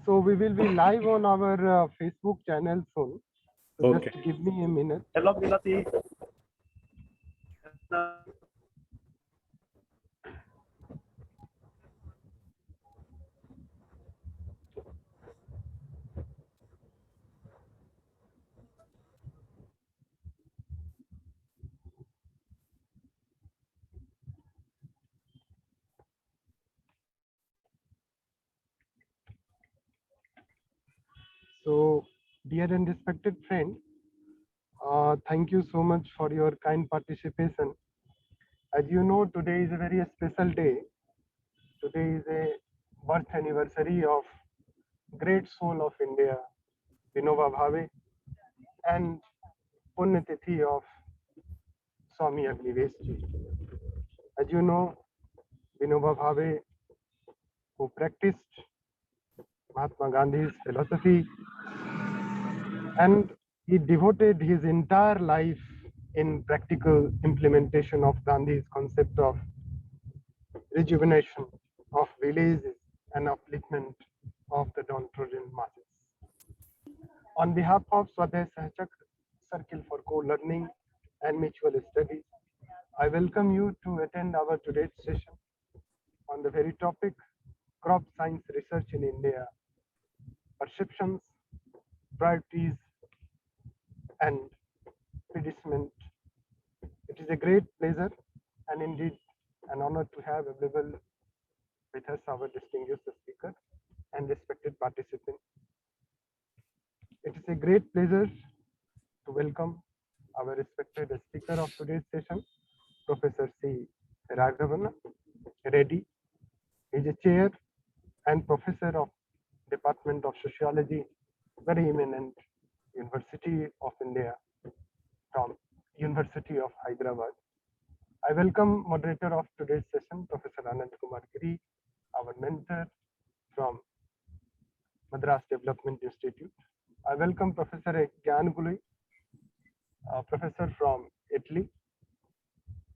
So we will be live on our Facebook channel soon. So just Okay. give me a minute. Hello, Milati. So dear and respected friend, thank you so much for your kind participation. As you know, today is a very special day. Today is a birth anniversary of great soul of India, Vinoba Bhave, and Punyatithi of Swami Agnivesh ji. As you know, Vinoba Bhave, who practiced Mahatma Gandhi's philosophy, and he devoted his entire life in practical implementation of Gandhi's concept of rejuvenation of villages and upliftment of the downtrodden masses. On behalf of Swadhyay Sahachakra Circle for Co-Learning and Mutual Studies, I welcome you to attend our today's session on the very topic, crop science research in India, perceptions, priorities, and predicament. It is a great pleasure and indeed an honor to have available with us our distinguished speaker and respected participant. It is a great pleasure to welcome our respected speaker of today's session, Professor C. Raghava Reddy. He is a chair and professor of Department of Sociology, very eminent University of India from University of Hyderabad. I welcome moderator of today's session, Professor Anand Kumar Giri, our mentor from Madras Development Institute. I welcome Professor Gyan Gului, professor from Italy,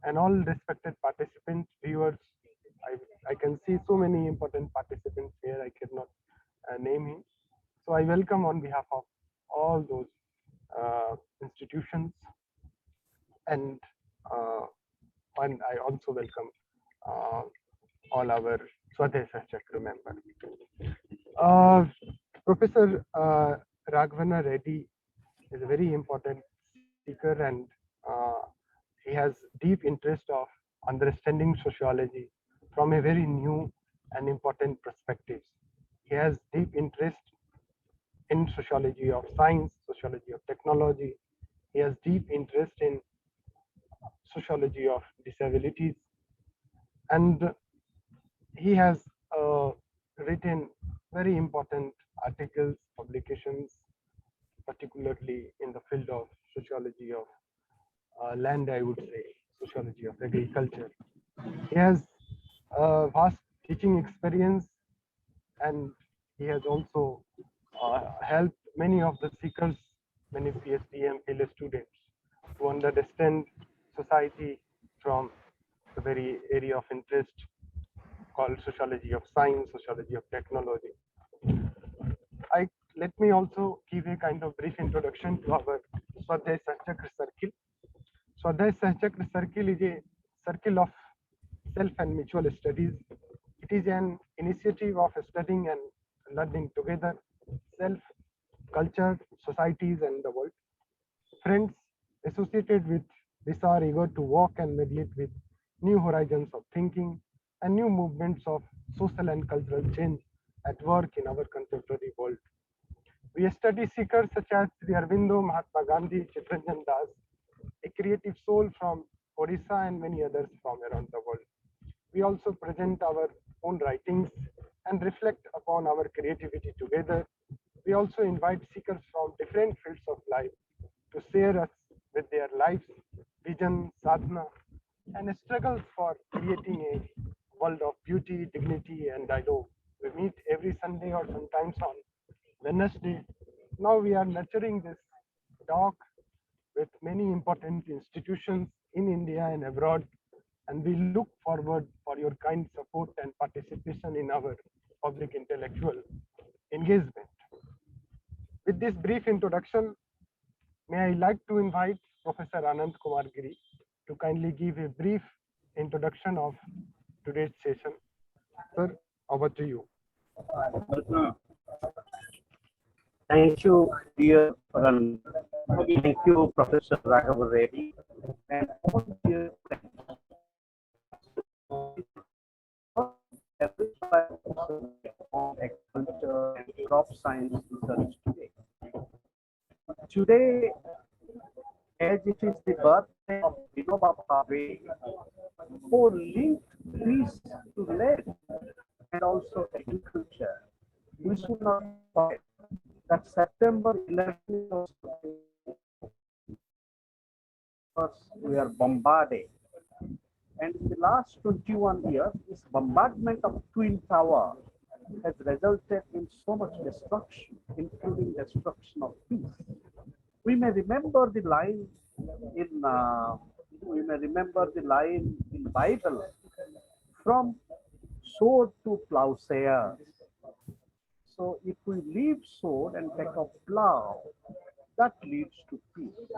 and all respected participants, viewers. I can see so many important participants here. I cannot name him. So I welcome on behalf of all those institutions, and uh, and I also welcome uh, all our Swadhyay Sahachakra members. Professor Raghava Reddy is a very important speaker, and uh, he has deep interest of understanding sociology from a very new and important perspective. He has deep interest in sociology of science, sociology of technology. He has deep interest in sociology of disabilities, and he has written very important articles, publications, particularly in the field of sociology of land, I would say, sociology of agriculture. He has vast teaching experience, and he has also helped many of the seekers, many PhD and PhD students to understand society from the very area of interest called sociology of science, sociology of technology. I Let me also give a kind of brief introduction to our Swadhyay Sahachakra Circle. Swadhyay Sahachakra Circle is a circle of self and mutual studies. It is an initiative of studying and learning together, self, culture, societies, and the world. Friends associated with this are eager to walk and mediate with new horizons of thinking and new movements of social and cultural change at work in our contemporary world. We study seekers such as Sri Aurobindo, Mahatma Gandhi, Chittaranjan Das, a creative soul from Odisha, and many others from around the world. We also present our own writings and reflect upon our creativity together. We also invite seekers from different fields of life to share us with their lives, vision, sadhana, and struggles for creating a world of beauty, dignity, and dialogue. We meet every Sunday or sometimes on Wednesday. Now we are nurturing this talk with many important institutions in India and abroad, and we look forward for your kind support and participation in our public intellectual engagement. With this brief introduction, may I like to invite Professor Anand Kumar Giri to kindly give a brief introduction of today's session. Sir, over to you. Thank you, dear friend. Thank you, Professor Raghava Reddy, and all dear friends. On agriculture and crop science research today. Today, as it is the birthday of Vinoba Bhave, who linked peace to land and also agriculture, we should not forget that September 11th we are bombarded. And in the last 21 years, this bombardment of Twin Tower has resulted in so much destruction, including destruction of peace. We may remember the line in Bible, from sword to plowshare. So if we leave sword and take a plow, that leads to peace.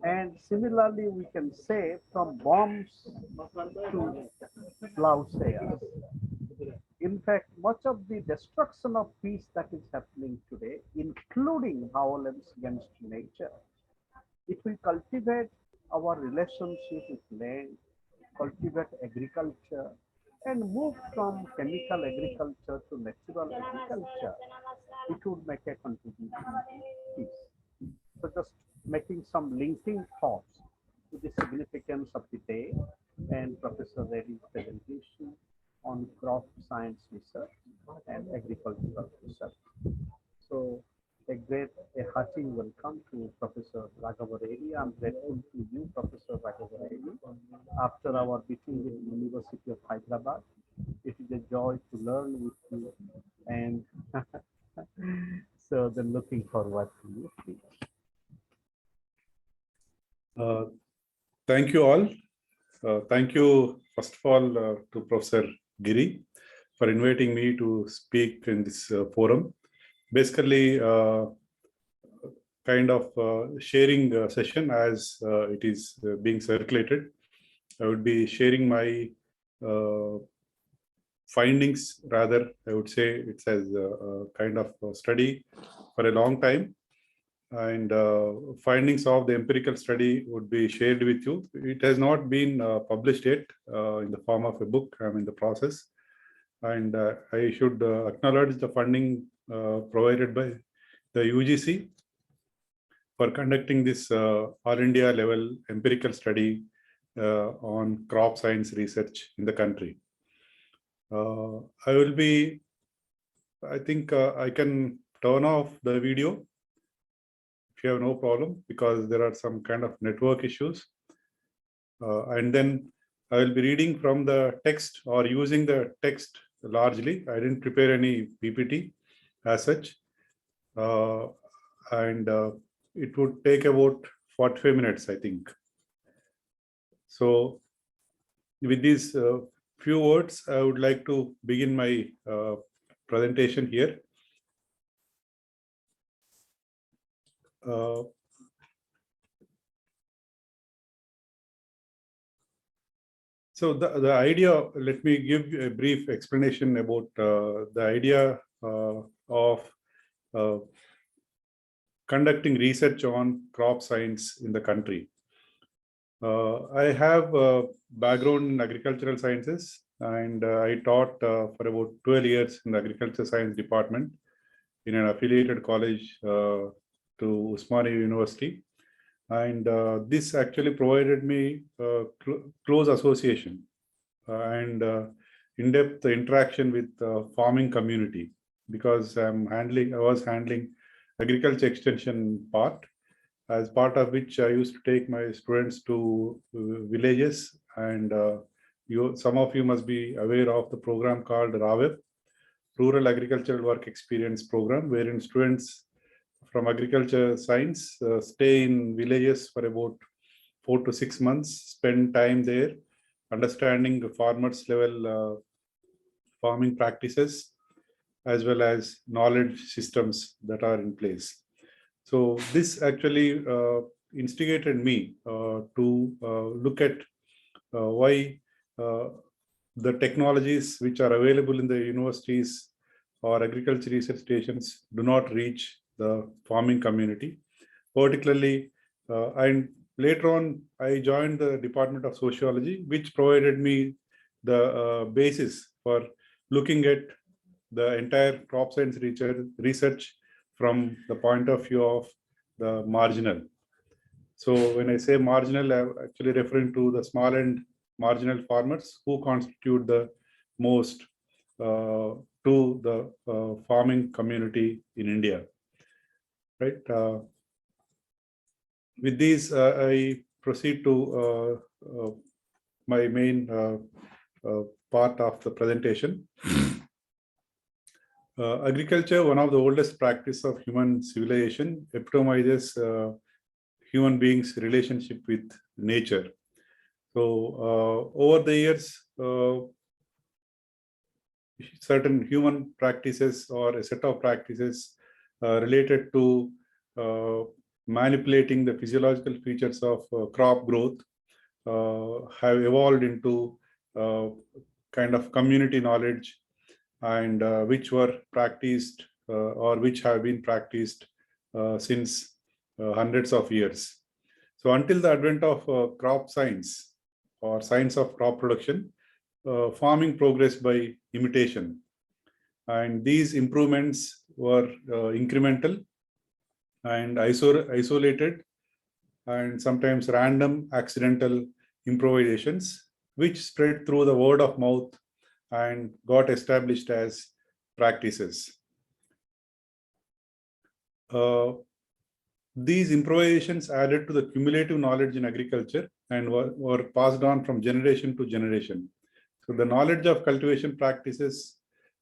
And similarly, we can say from bombs to plowshares. In fact, much of the destruction of peace that is happening today, including violence against nature, if we cultivate our relationship with land, cultivate agriculture, and move from chemical agriculture to natural agriculture, it would make a contribution to peace. So just making some linking thoughts to the significance of the day and Professor Reddy's presentation on crop science research and agricultural research. So a hearty welcome to Professor Raghava Reddy. I'm grateful to you, Professor Raghava Reddy. After our meeting with the University of Hyderabad, it is a joy to learn with you, and so then looking forward to you, please. Thank you all. Thank you, first of all, to Professor Giri for inviting me to speak in this forum. Basically, kind of sharing a session as it is being circulated. I would be sharing my findings, rather, I would say it's as a kind of a study for a long time. And findings of the empirical study would be shared with you. It has not been published yet in the form of a book. I'm in the process. And I should acknowledge the funding provided by the UGC for conducting this all India level empirical study on crop science research in the country. I think I can turn off the video if you have no problem, because there are some kind of network issues. And then I will be reading from the text or using the text largely. I didn't prepare any PPT as such. And it would take about 45 minutes, I think. So with these few words, I would like to begin my presentation here. So the idea, let me give a brief explanation about the idea of conducting research on crop science in the country. I have a background in agricultural sciences, and I taught for about 12 years in the agriculture science department in an affiliated college to Usmania University. And this actually provided me close association and in-depth interaction with the farming community, because I was handling agriculture extension part, as part of which I used to take my students to villages. And some of you must be aware of the program called Raghava, Rural Agricultural Work Experience Program, wherein students from agriculture science stay in villages for about 4 to 6 months, spend time there, understanding the farmers level farming practices, as well as knowledge systems that are in place. So this actually instigated me to look at why the technologies which are available in the universities or agriculture research stations do not reach the farming community, particularly, and later on, I joined the Department of Sociology, which provided me the basis for looking at the entire crop science research from the point of view of the marginal. So when I say marginal, I'm actually referring to the small and marginal farmers who constitute the most to the farming community in India, right? With these, I proceed to my main part of the presentation. Agriculture, one of the oldest practice of human civilization, epitomizes human beings' relationship with nature. So over the years, certain human practices or a set of practices related to manipulating the physiological features of crop growth have evolved into kind of community knowledge, and which were practiced or which have been practiced since hundreds of years. So until the advent of crop science or science of crop production, farming progressed by imitation. And these improvements were incremental and isolated and sometimes random accidental improvisations, which spread through the word of mouth and got established as practices. These improvisations added to the cumulative knowledge in agriculture and were passed on from generation to generation. So the knowledge of cultivation practices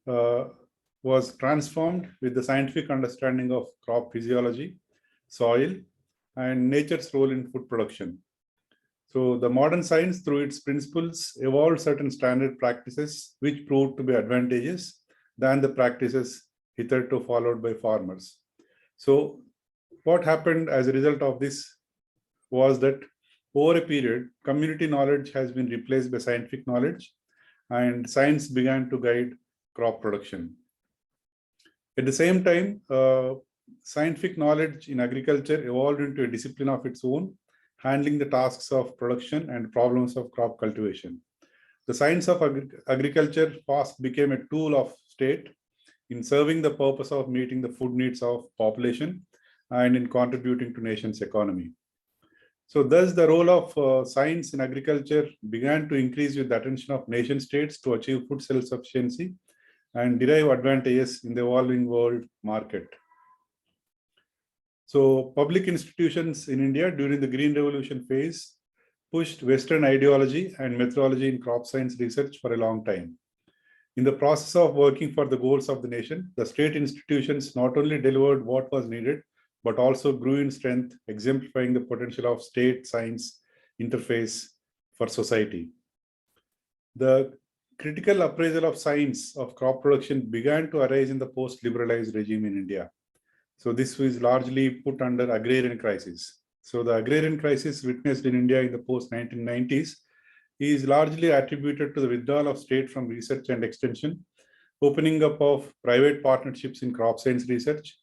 was transformed with the scientific understanding of crop physiology, soil, and nature's role in food production. So the modern science, through its principles, evolved certain standard practices which proved to be advantageous than the practices hitherto followed by farmers. So what happened as a result of this was that over a period, community knowledge has been replaced by scientific knowledge, and science began to guide crop production. At the same time, scientific knowledge in agriculture evolved into a discipline of its own, handling the tasks of production and problems of crop cultivation. The science of agriculture fast became a tool of state in serving the purpose of meeting the food needs of population and in contributing to nation's economy. So thus the role of science in agriculture began to increase with the attention of nation states to achieve food self-sufficiency and derive advantages in the evolving world market. So public institutions in India during the Green Revolution phase pushed Western ideology and methodology in crop science research for a long time. In the process of working for the goals of the nation, the state institutions not only delivered what was needed, but also grew in strength, exemplifying the potential of state-science interface for society. The critical appraisal of science of crop production began to arise in the post-liberalized regime in India. So this was largely put under agrarian crisis. So the agrarian crisis witnessed in India in the post-1990s is largely attributed to the withdrawal of state from research and extension, opening up of private partnerships in crop science research,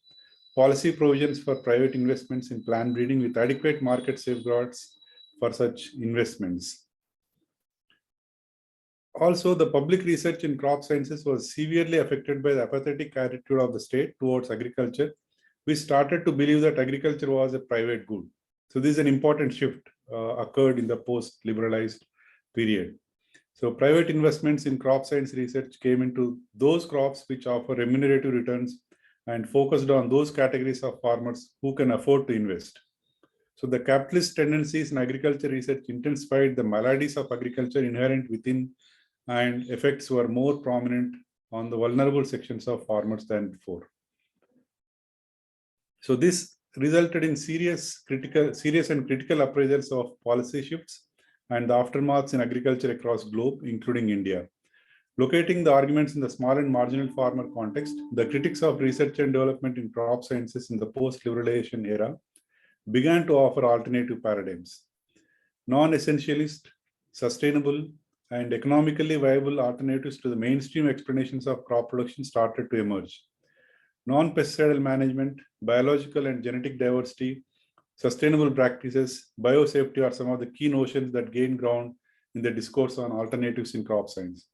policy provisions for private investments in plant breeding with adequate market safeguards for such investments. Also, the public research in crop sciences was severely affected by the apathetic attitude of the state towards agriculture. We started to believe that agriculture was a private good. So this is an important shift occurred in the post-liberalized period. So private investments in crop science research came into those crops which offer remunerative returns and focused on those categories of farmers who can afford to invest. So the capitalist tendencies in agriculture research intensified the maladies of agriculture inherent within, and effects were more prominent on the vulnerable sections of farmers than before. So this resulted in serious and critical appraisals of policy shifts and the aftermaths in agriculture across globe, including India. Locating the arguments in the small and marginal farmer context, the critics of research and development in crop sciences in the post-liberalization era began to offer alternative paradigms. Non-essentialist, sustainable, and economically viable alternatives to the mainstream explanations of crop production started to emerge. Non-pesticidal management, biological and genetic diversity, sustainable practices, biosafety are some of the key notions that gain ground in the discourse on alternatives in crop science.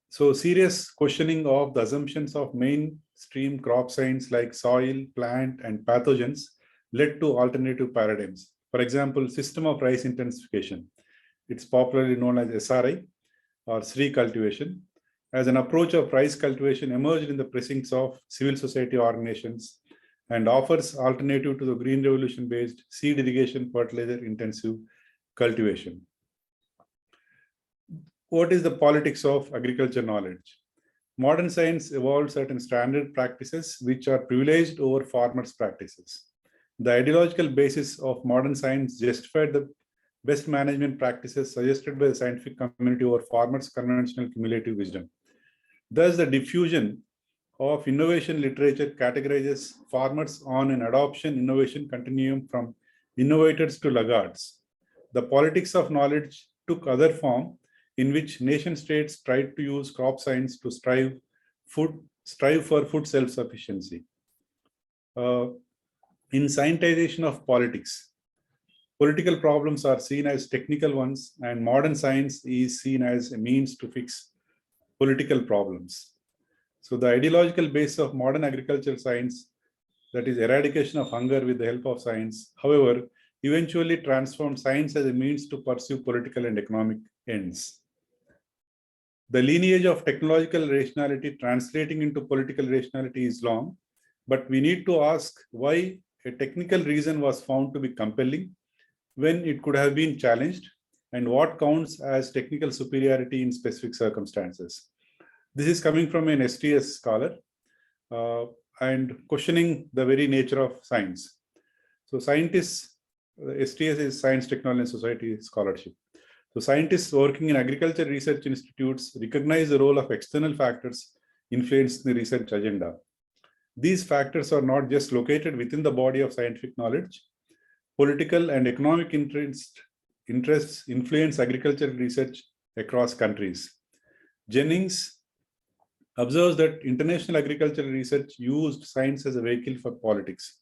So serious questioning of the assumptions of mainstream crop science like soil, plant, and pathogens led to alternative paradigms. For example, system of rice intensification. It's popularly known as SRI or SRI cultivation. As an approach of rice cultivation emerged in the precincts of civil society organizations and offers alternative to the Green Revolution based seed irrigation fertilizer intensive cultivation. What is the politics of agriculture knowledge? Modern science evolved certain standard practices which are privileged over farmers' practices. The ideological basis of modern science justified the best management practices suggested by the scientific community over farmers' conventional cumulative wisdom. Thus, the diffusion of innovation literature categorizes farmers on an adoption innovation continuum from innovators to laggards. The politics of knowledge took other form, in which nation states tried to use crop science to strive for food self-sufficiency. In scientization of politics, political problems are seen as technical ones, and modern science is seen as a means to fix political problems. So the ideological base of modern agricultural science, that is eradication of hunger with the help of science, however, eventually transformed science as a means to pursue political and economic ends. The lineage of technological rationality translating into political rationality is long, but we need to ask why a technical reason was found to be compelling when it could have been challenged, and what counts as technical superiority in specific circumstances. This is coming from an STS scholar and questioning the very nature of science. So scientists, STS is Science, Technology and Society Scholarship. So scientists working in agriculture research institutes recognize the role of external factors influencing the research agenda. These factors are not just located within the body of scientific knowledge. Political and economic interests influence agricultural research across countries. Jennings observes that international agricultural research used science as a vehicle for politics.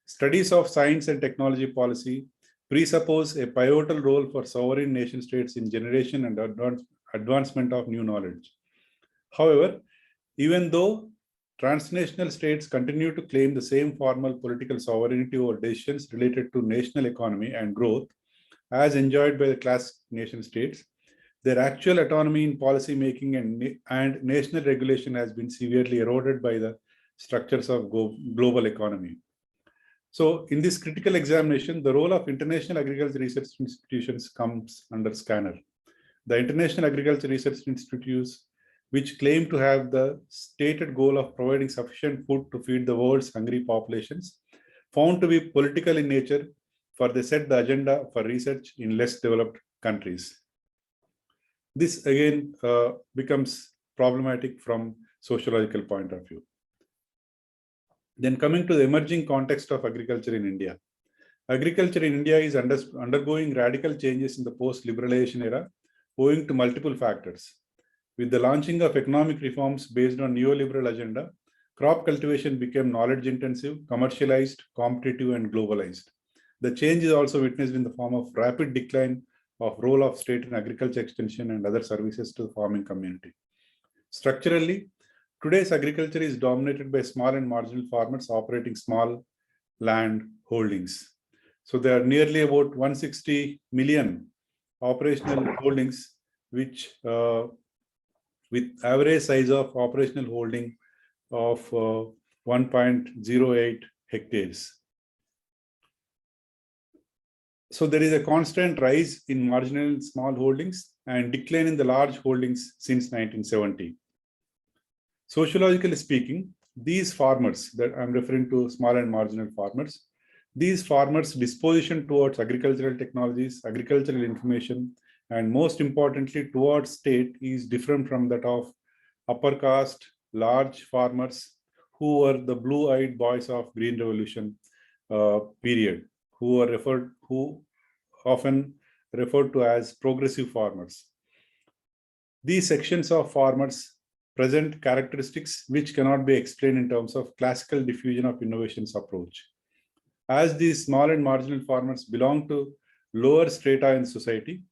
Studies of science and technology policy presuppose a pivotal role for sovereign nation states in generation and advancement of new knowledge. However, even though transnational states continue to claim the same formal political sovereignty over decisions related to national economy and growth as enjoyed by the classic nation states, their actual autonomy in policy making and national regulation has been severely eroded by the structures of global economy. So in this critical examination, the role of international agriculture research institutions comes under scanner. The international agriculture research institutes, which claim to have the stated goal of providing sufficient food to feed the world's hungry populations, found to be political in nature, for they set the agenda for research in less developed countries. This again becomes problematic from sociological point of view. Then coming to the emerging context of agriculture in India. Agriculture in India is undergoing radical changes in the post-liberalization era, owing to multiple factors. With the launching of economic reforms based on neoliberal agenda, crop cultivation became knowledge-intensive, commercialized, competitive, and globalized. The change is also witnessed in the form of rapid decline of role of state in agriculture extension and other services to the farming community. Structurally, today's agriculture is dominated by small and marginal farmers operating small land holdings. So there are nearly about 160 million operational holdings, which with average size of operational holding of 1.08 hectares. So there is a constant rise in marginal small holdings and decline in the large holdings since 1970. Sociologically speaking, these farmers that I'm referring to, small and marginal farmers, These farmers' disposition towards agricultural technologies, agricultural information, and most importantly towards state is different from that of upper caste, large farmers who were the blue-eyed boys of Green Revolution period, who often referred to as progressive farmers. These sections of farmers present characteristics which cannot be explained in terms of classical diffusion of innovations approach. As these small and marginal farmers belong to lower strata in society,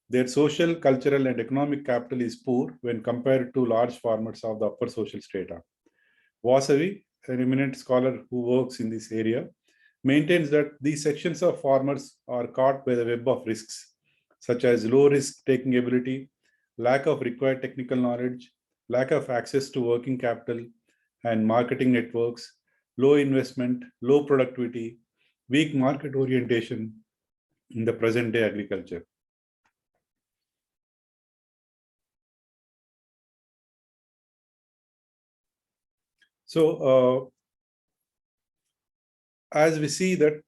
their social, cultural, and economic capital is poor when compared to large farmers of the upper social strata. Vasavi, an eminent scholar who works in this area, maintains that these sections of farmers are caught by the web of risks, such as low risk taking ability, lack of required technical knowledge, lack of access to working capital and marketing networks, low investment, low productivity, weak market orientation in the present day agriculture. So, as we see that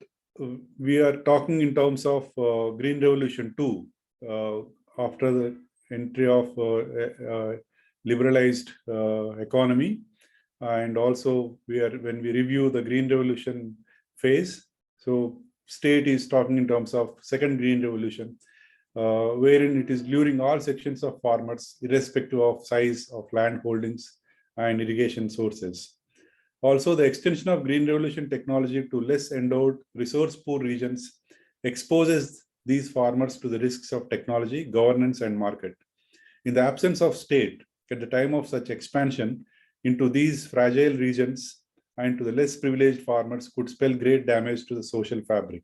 we are talking in terms of Green Revolution 2, after the entry of liberalized economy, and also when we review the Green Revolution phase, so state is talking in terms of second Green Revolution, wherein it is luring all sections of farmers irrespective of size of land holdings and irrigation sources. Also, the extension of Green Revolution technology to less endowed, resource-poor regions exposes these farmers to the risks of technology, governance, and market. In the absence of state, at the time of such expansion into these fragile regions and to the less privileged farmers could spell great damage to the social fabric.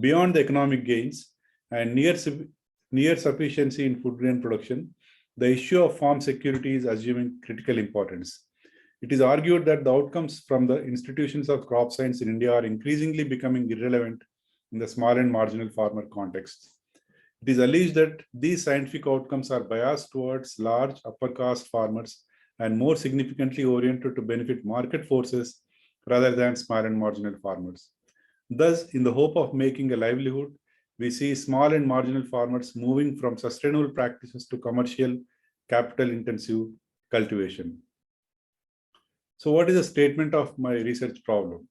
Beyond the economic gains and near sufficiency in food grain production, the issue of farm security is assuming critical importance. It is argued that the outcomes from the institutions of crop science in India are increasingly becoming irrelevant in the small and marginal farmer context. It is alleged that these scientific outcomes are biased towards large upper caste farmers and more significantly oriented to benefit market forces rather than small and marginal farmers. Thus, in the hope of making a livelihood, we see small and marginal farmers moving from sustainable practices to commercial, capital-intensive cultivation. So what is the statement of my research problem?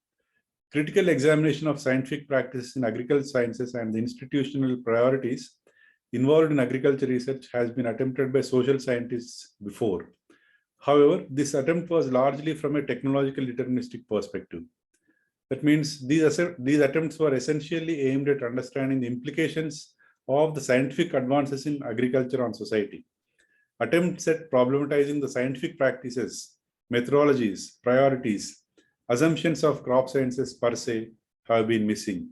Critical examination of scientific practices in agricultural sciences and the institutional priorities involved in agriculture research has been attempted by social scientists before. However, this attempt was largely from a technological deterministic perspective. That means these attempts were essentially aimed at understanding the implications of the scientific advances in agriculture on society. Attempts at problematizing the scientific practices, methodologies, priorities, assumptions of crop sciences per se have been missing.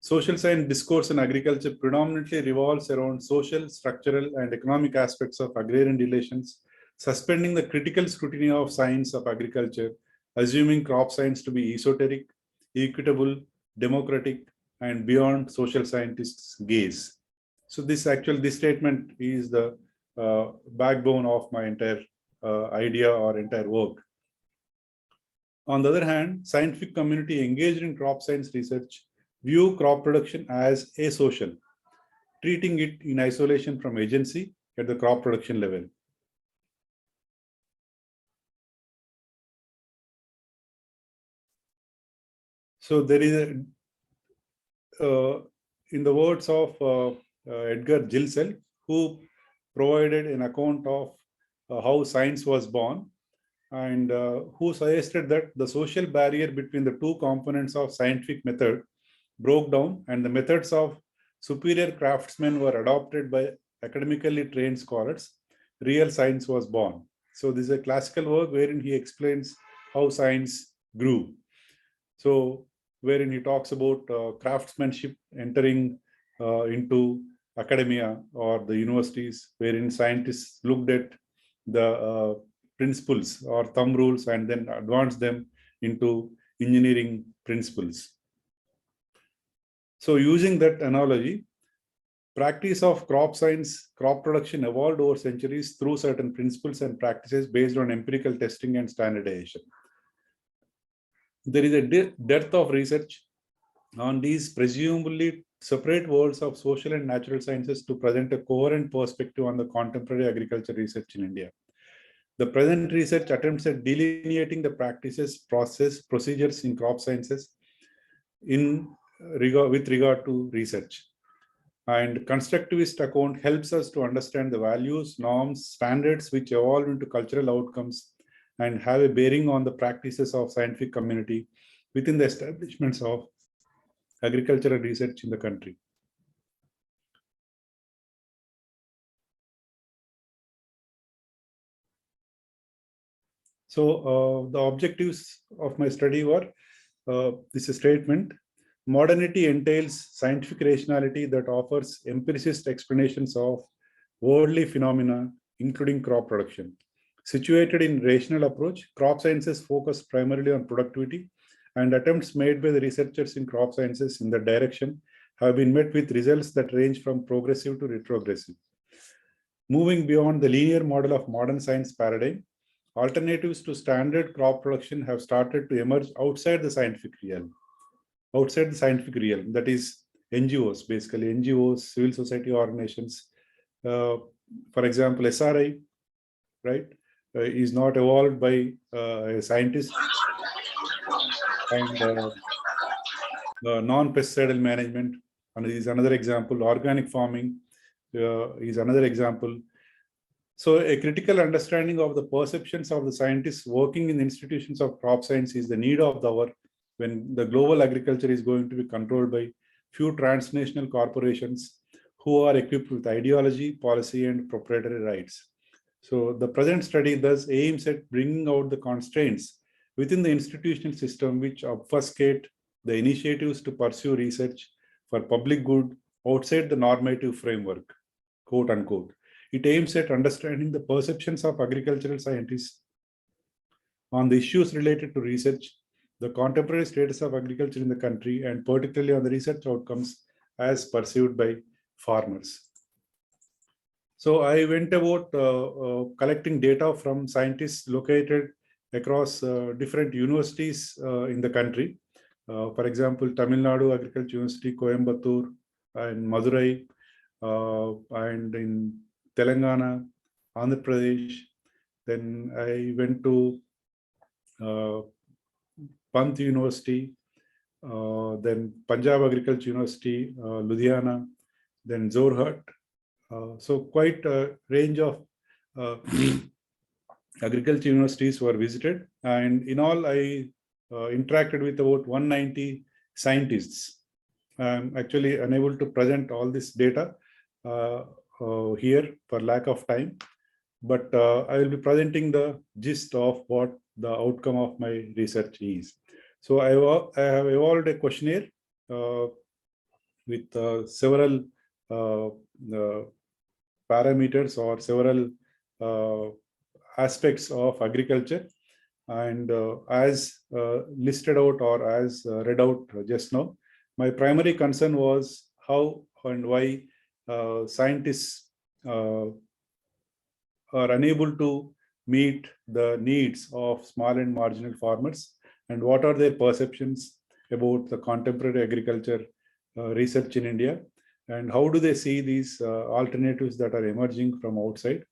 Social science discourse in agriculture predominantly revolves around social, structural, and economic aspects of agrarian relations, suspending the critical scrutiny of science of agriculture, assuming crop science to be esoteric, equitable, democratic, and beyond social scientists' gaze. So this statement is the backbone of my entire idea or entire work. On the other hand, scientific community engaged in crop science research view crop production as asocial, treating it in isolation from agency at the crop production level. So there is in the words of Edgar Gilsell, who provided an account of how science was born, and who suggested that the social barrier between the two components of scientific method broke down and the methods of superior craftsmen were adopted by academically trained scholars. Real science was born. So this is a classical work wherein he explains how science grew. So wherein he talks about craftsmanship entering into academia or the universities, wherein scientists looked at the principles or thumb rules and then advanced them into engineering principles. So using that analogy, practice of crop science, crop production evolved over centuries through certain principles and practices based on empirical testing and standardization. there is a dearth of research on these presumably separate worlds of social and natural sciences to present a coherent perspective on the contemporary agriculture research in India. The present research attempts at delineating the practices, procedures in crop sciences with regard to research. And constructivist account helps us to understand the values, norms, standards which evolve into cultural outcomes and have a bearing on the practices of scientific community within the establishments of agricultural research in the country. So the objectives of my study were this statement: modernity entails scientific rationality that offers empiricist explanations of worldly phenomena, including crop production. Situated in rational approach, crop sciences focus primarily on productivity, and attempts made by the researchers in crop sciences in that direction have been met with results that range from progressive to retrogressive. Moving beyond the linear model of modern science paradigm, alternatives to standard crop production have started to emerge outside the scientific realm. That is NGOs, basically NGOs, civil society organizations. For example, SRI, right, is not evolved by a scientist, and non-pesticidal management is another example. Organic farming is another example. So a critical understanding of the perceptions of the scientists working in institutions of crop science is the need of the hour when the global agriculture is going to be controlled by few transnational corporations who are equipped with ideology, policy, and proprietary rights. So the present study thus aims at bringing out the constraints within the institutional system which obfuscate the initiatives to pursue research for public good outside the normative framework, quote unquote. It aims at understanding the perceptions of agricultural scientists on the issues related to research, the contemporary status of agriculture in the country, and particularly on the research outcomes as perceived by farmers. So I went about collecting data from scientists located across different universities in the country. For example, Tamil Nadu Agriculture University, Coimbatore, and Madurai, and in Telangana, Andhra Pradesh. Then I went to Pant University, then Punjab Agriculture University, Ludhiana, then Zorhat. So quite a range of agriculture universities were visited, and in all I interacted with about 190 scientists. I'm actually unable to present all this data here for lack of time, but I will be presenting the gist of what the outcome of my research is. So I have evolved a questionnaire with several parameters or several aspects of agriculture, and as listed out or as read out just now, my primary concern was how and why scientists are unable to meet the needs of small and marginal farmers, and what are their perceptions about the contemporary agriculture research in India, and how do they see these alternatives that are emerging from outside,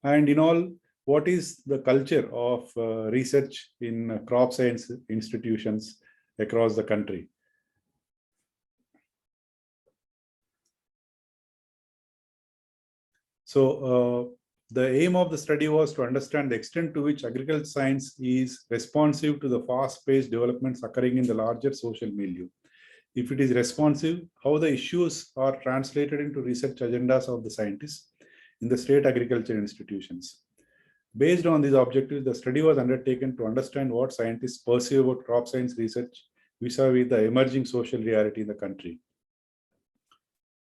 and in all, what is the culture of research in crop science institutions across the country. So the aim of the study was to understand the extent to which agricultural science is responsive to the fast-paced developments occurring in the larger social milieu. If it is responsive, how the issues are translated into research agendas of the scientists in the state agriculture institutions. Based on these objectives, the study was undertaken to understand what scientists perceive about crop science research vis-a-vis the emerging social reality in the country.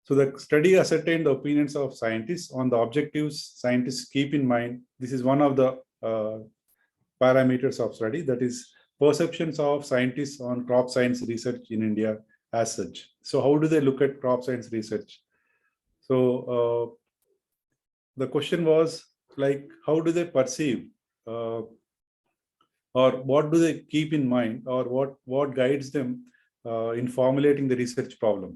So the study ascertained the opinions of scientists on the objectives scientists keep in mind. This is one of the parameters of study, that is perceptions of scientists on crop science research in India as such. So how do they look at crop science research? So the question was like, how do they perceive or or what do they keep in mind, or what guides them in formulating the research problem.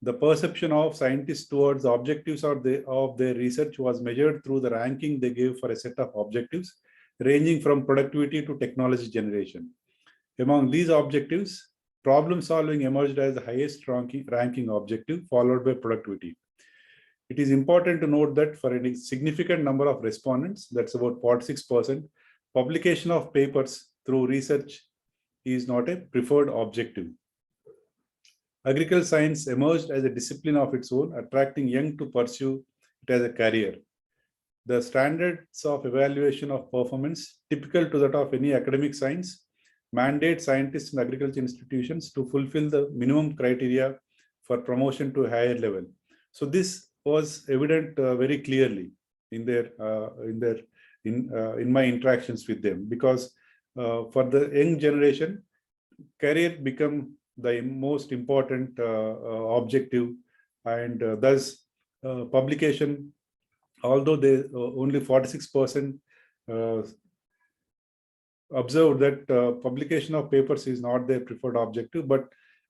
The perception of scientists towards the objectives of their research was measured through the ranking they gave for a set of objectives, ranging from productivity to technology generation. Among these objectives, problem solving emerged as the highest ranking objective, followed by productivity. It is important to note that for a significant number of respondents, that's about 46%, publication of papers through research is not a preferred objective. Agricultural science emerged as a discipline of its own, attracting young to pursue it as a career. The standards of evaluation of performance, typical to that of any academic science, mandate scientists and agriculture institutions to fulfill the minimum criteria for promotion to a higher level. So this was evident very clearly in my interactions with them, because for the young generation, career become the most important objective, and thus publication, although they only 46% observed that publication of papers is not their preferred objective, but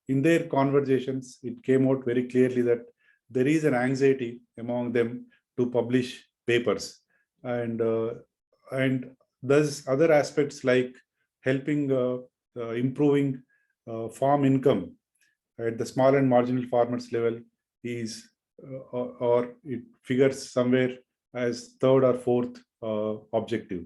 in their conversations, it came out very clearly that there is an anxiety among them to publish papers, and thus other aspects like helping improving farm income at the small and marginal farmers level is or it figures somewhere as third or fourth objective.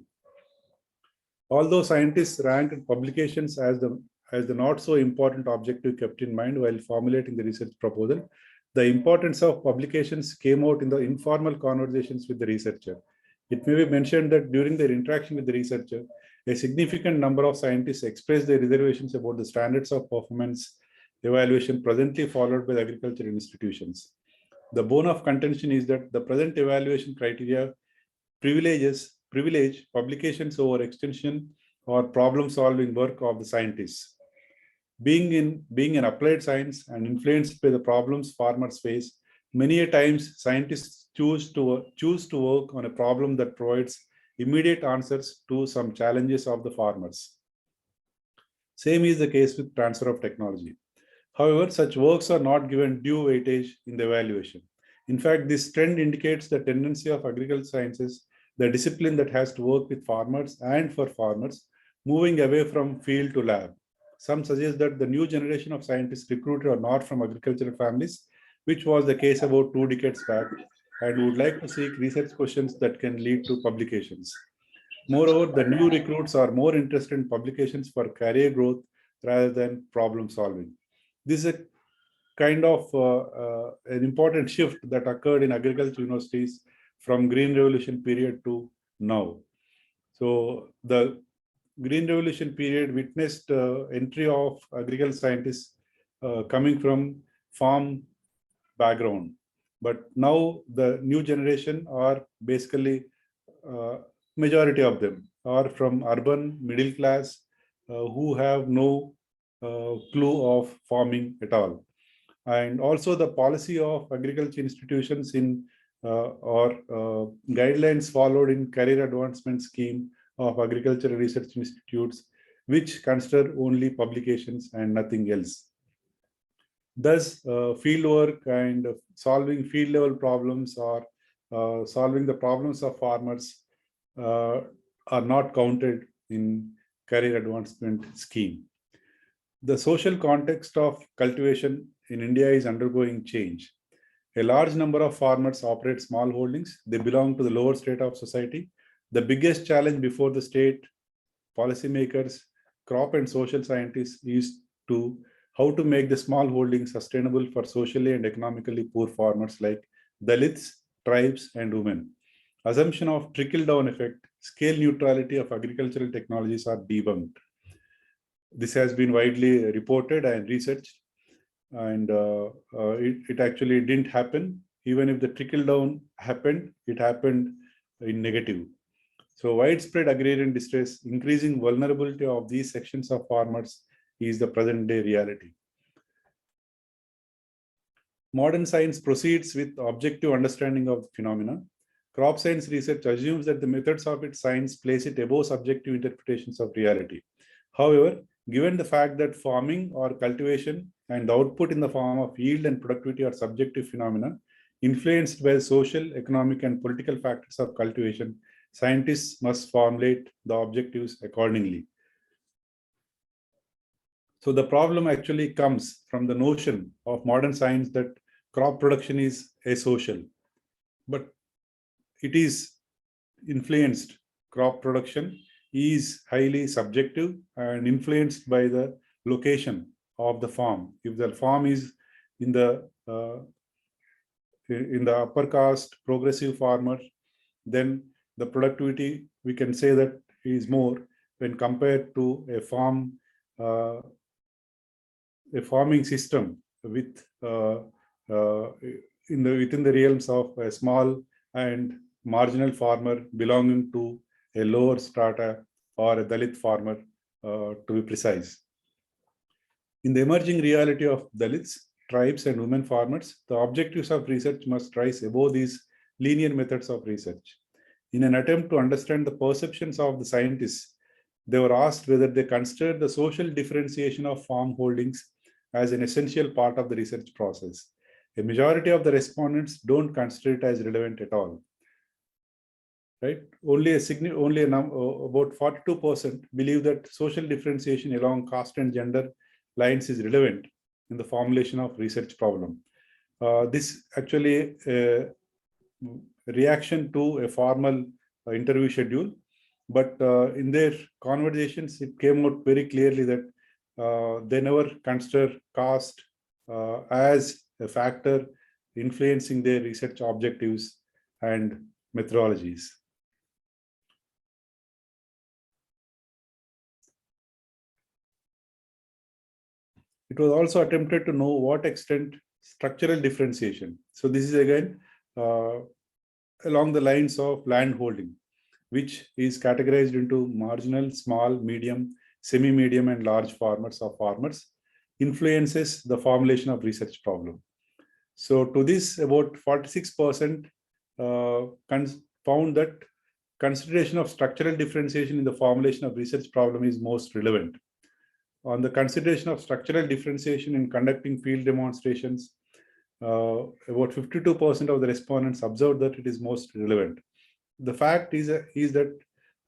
Although scientists ranked publications as the not so important objective kept in mind while formulating the research proposal, the importance of publications came out in the informal conversations with the researcher. It may be mentioned that during their interaction with the researcher, a significant number of scientists expressed their reservations about the standards of performance evaluation presently followed by the agricultural institutions. The bone of contention is that the present evaluation criteria privilege publications over extension or problem-solving work of the scientists. Being an applied science and influenced by the problems farmers face, many a times scientists choose to work on a problem that provides immediate answers to some challenges of the farmers. Same is the case with transfer of technology. However, such works are not given due weightage in the evaluation. In fact, this trend indicates the tendency of agricultural sciences, the discipline that has to work with farmers and for farmers, moving away from field to lab. Some suggest that the new generation of scientists recruited are not from agricultural families, which was the case about 2 decades back, and would like to seek research questions that can lead to publications. Moreover, the new recruits are more interested in publications for career growth rather than problem solving. This is a kind of an important shift that occurred in agriculture universities from Green Revolution period to now. So the Green Revolution period witnessed entry of agricultural scientists coming from farm background. But now the new generation are basically majority of them are from urban middle class who have no clue of farming at all. And also the policy of agriculture institutions in or guidelines followed in career advancement scheme of agricultural research institutes, which consider only publications and nothing else. Thus, fieldwork and solving field level problems or solving the problems of farmers are not counted in career advancement scheme. The social context of cultivation in India is undergoing change. A large number of farmers operate small holdings. They belong to the lower strata of society. The biggest challenge before the state, policymakers, crop and social scientists is to how to make the small holdings sustainable for socially and economically poor farmers like Dalits, tribes, and women. Assumption of trickle-down effect, scale neutrality of agricultural technologies are debunked. This has been widely reported and researched, and it actually didn't happen. Even if the trickle-down happened, it happened in negative. So widespread agrarian distress, increasing vulnerability of these sections of farmers is the present day reality. Modern science proceeds with objective understanding of the phenomena. Crop science research assumes that the methods of its science place it above subjective interpretations of reality. However, given the fact that farming or cultivation and the output in the form of yield and productivity are subjective phenomena influenced by social, economic, and political factors of cultivation, scientists must formulate the objectives accordingly. So the problem actually comes from the notion of modern science that crop production is asocial, but it is influenced. Crop production is highly subjective and influenced by the location of the farm. If the farm is in the upper caste progressive farmer, then the productivity we can say that is more when compared to a farming system with within the realms of a small and marginal farmer belonging to a lower strata or a Dalit farmer, to be precise. In the emerging reality of Dalits, tribes, and women farmers, the objectives of research must rise above these linear methods of research. In an attempt to understand the perceptions of the scientists, they were asked whether they considered the social differentiation of farm holdings as an essential part of the research process. A majority of the respondents don't consider it as relevant at all. Right? Only about 42% believe that social differentiation along caste and gender lines is relevant in the formulation of research problem. This actually reaction to a formal interview schedule, but in their conversations, it came out very clearly that they never consider caste as a factor influencing their research objectives and methodologies. It was also attempted to know what extent structural differentiation. So this is again along the lines of land holding, which is categorized into marginal, small, medium, semi-medium, and large farmers or farmers, influences the formulation of research problem. So to this, about 46% found that consideration of structural differentiation in the formulation of research problem is most relevant. On the consideration of structural differentiation in conducting field demonstrations, about 52% of the respondents observed that it is most relevant. The fact is that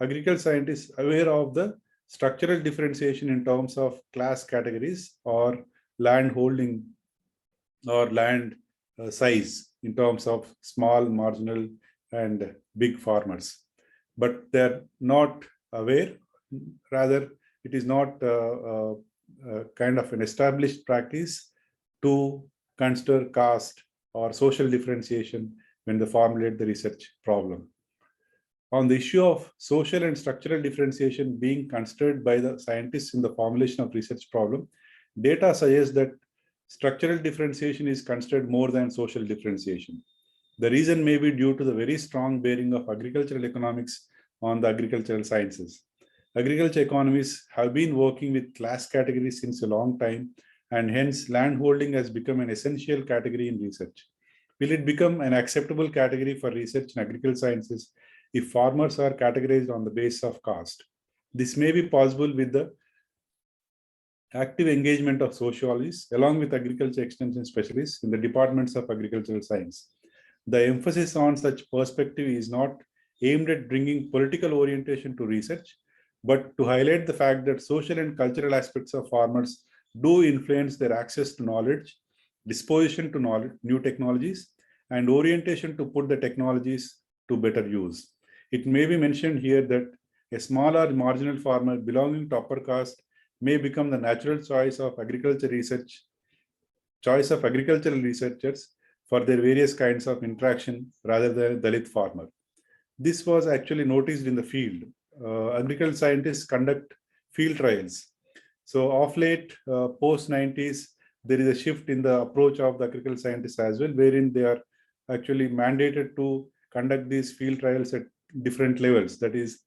agricultural scientists are aware of the structural differentiation in terms of class categories or land holding or land size in terms of small, marginal, and big farmers. But they're not aware, rather, it is not kind of an established practice to consider caste or social differentiation when they formulate the research problem. On the issue of social and structural differentiation being considered by the scientists in the formulation of research problem, data suggests that structural differentiation is considered more than social differentiation. The reason may be due to the very strong bearing of agricultural economics on the agricultural sciences. Agriculture economists have been working with class categories since a long time, and hence land holding has become an essential category in research. Will it become an acceptable category for research in agricultural sciences if farmers are categorized on the basis of caste? This may be possible with the active engagement of sociologists along with agriculture extension specialists in the departments of agricultural science. The emphasis on such perspective is not aimed at bringing political orientation to research, but to highlight the fact that social and cultural aspects of farmers do influence their access to knowledge, disposition to knowledge, new technologies, and orientation to put the technologies to better use. It may be mentioned here that a small or marginal farmer belonging to upper caste may become the natural choice of agricultural researchers for their various kinds of interaction rather than a Dalit farmer. This was actually noticed in the field. Agricultural scientists conduct field trials. So of late, post-90s, there is a shift in the approach of the agricultural scientists as well, wherein they are actually mandated to conduct these field trials at different levels, that is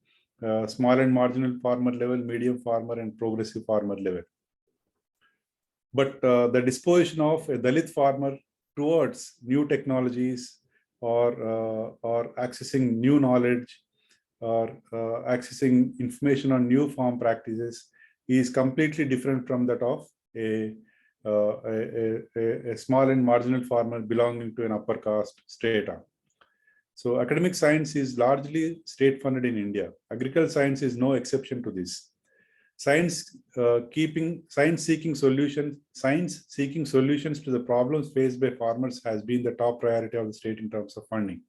small and marginal farmer level, medium farmer, and progressive farmer level. But the disposition of a Dalit farmer towards new technologies, or accessing new knowledge or accessing information on new farm practices is completely different from that of a small and marginal farmer belonging to an upper caste strata. So academic science is largely state funded in India. Agricultural science is no exception to this. Science seeking solutions to the problems faced by farmers has been the top priority of the state in terms of funding.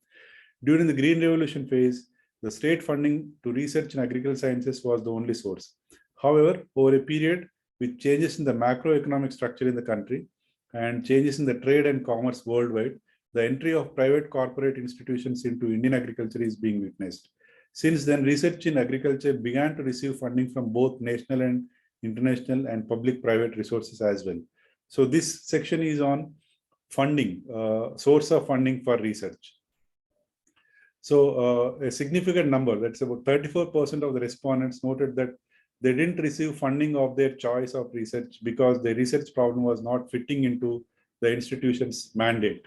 During the Green Revolution phase, the state funding to research in agricultural sciences was the only source. However, over a period with changes in the macroeconomic structure in the country and changes in the trade and commerce worldwide, the entry of private corporate institutions into Indian agriculture is being witnessed. Since then, research in agriculture began to receive funding from both national and international and public-private resources as well. So this section is on funding, source of funding for research. So a significant number, that's about 34% of the respondents noted that they didn't receive funding of their choice of research because the research problem was not fitting into the institution's mandate.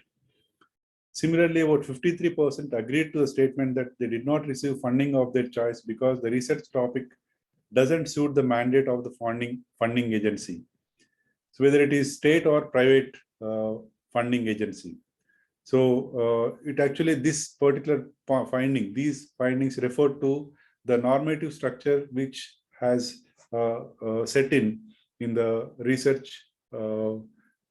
Similarly, about 53% agreed to the statement that they did not receive funding of their choice because the research topic doesn't suit the mandate of the funding agency. So whether it is state or private funding agency. So it actually, this particular these findings refer to the normative structure which has set in the research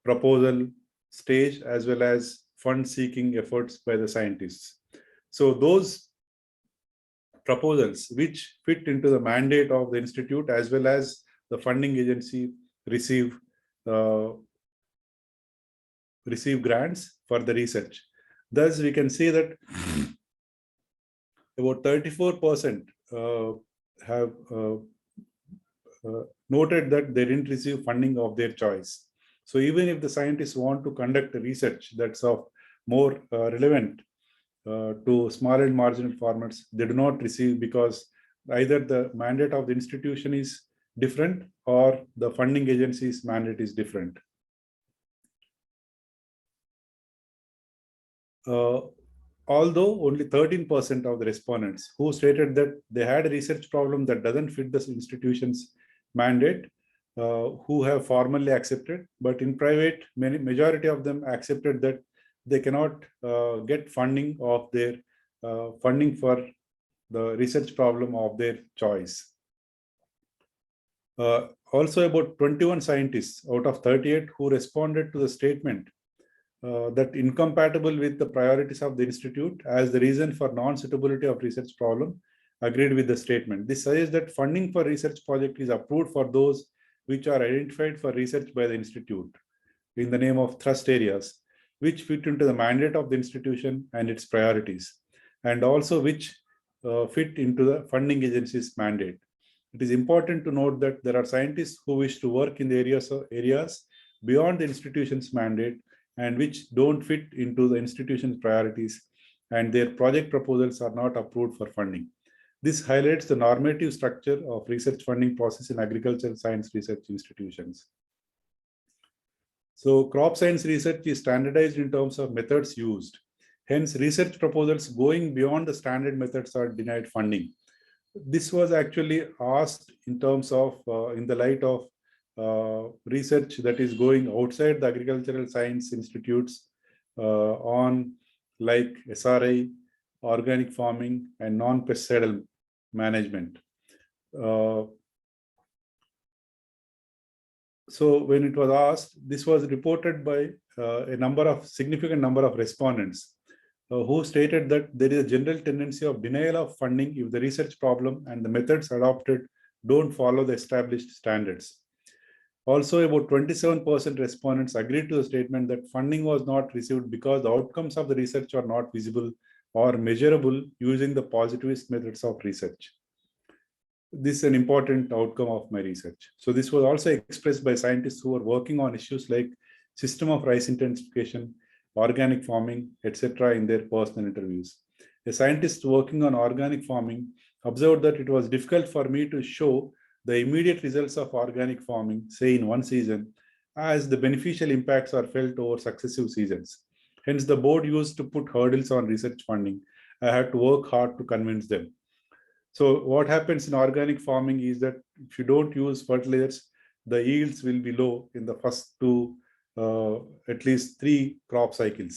proposal stage as well as fund seeking efforts by the scientists. So those proposals which fit into the mandate of the institute as well as the funding agency receive grants for the research. Thus, we can see that about 34% have noted that they didn't receive funding of their choice. So even if the scientists want to conduct a research that's of more relevant to small and marginal farmers, they do not receive because either the mandate of the institution is different or the funding agency's mandate is different. Although only 13% of the respondents who stated that they had a research problem that doesn't fit the institution's mandate, who have formally accepted, but in private, majority of them accepted that they cannot get funding of their funding for the research problem of their choice. Also, about 21 scientists out of 38 who responded to the statement that incompatible with the priorities of the institute as the reason for non-suitability of research problem agreed with the statement. This suggests that funding for research project is approved for those which are identified for research by the institute in the name of thrust areas, which fit into the mandate of the institution and its priorities, and also which fit into the funding agency's mandate. It is important to note that there are scientists who wish to work in the areas beyond the institution's mandate and which don't fit into the institution's priorities, and their project proposals are not approved for funding. This highlights the normative structure of research funding process in agricultural science research institutions. So crop science research is standardized in terms of methods used. Hence, research proposals going beyond the standard methods are denied funding. This was actually asked in terms of, in the light of research that is going outside the agricultural science institutes on like SRI, organic farming, and non-pesticidal management. So when it was asked, this was reported by a significant number of respondents who stated that there is a general tendency of denial of funding if the research problem and the methods adopted don't follow the established standards. Also, about 27% respondents agreed to the statement that funding was not received because the outcomes of the research are not visible or measurable using the positivist methods of research. This is an important outcome of my research. So this was also expressed by scientists who are working on issues like system of rice intensification, organic farming, etc. in their personal interviews. A scientist working on organic farming observed that it was difficult for me to show the immediate results of organic farming, say in one season, as the beneficial impacts are felt over successive seasons. Hence, the board used to put hurdles on research funding. I had to work hard to convince them. So what happens in organic farming is that if you don't use fertilizers, the yields will be low in the first two, at least 3 crop cycles,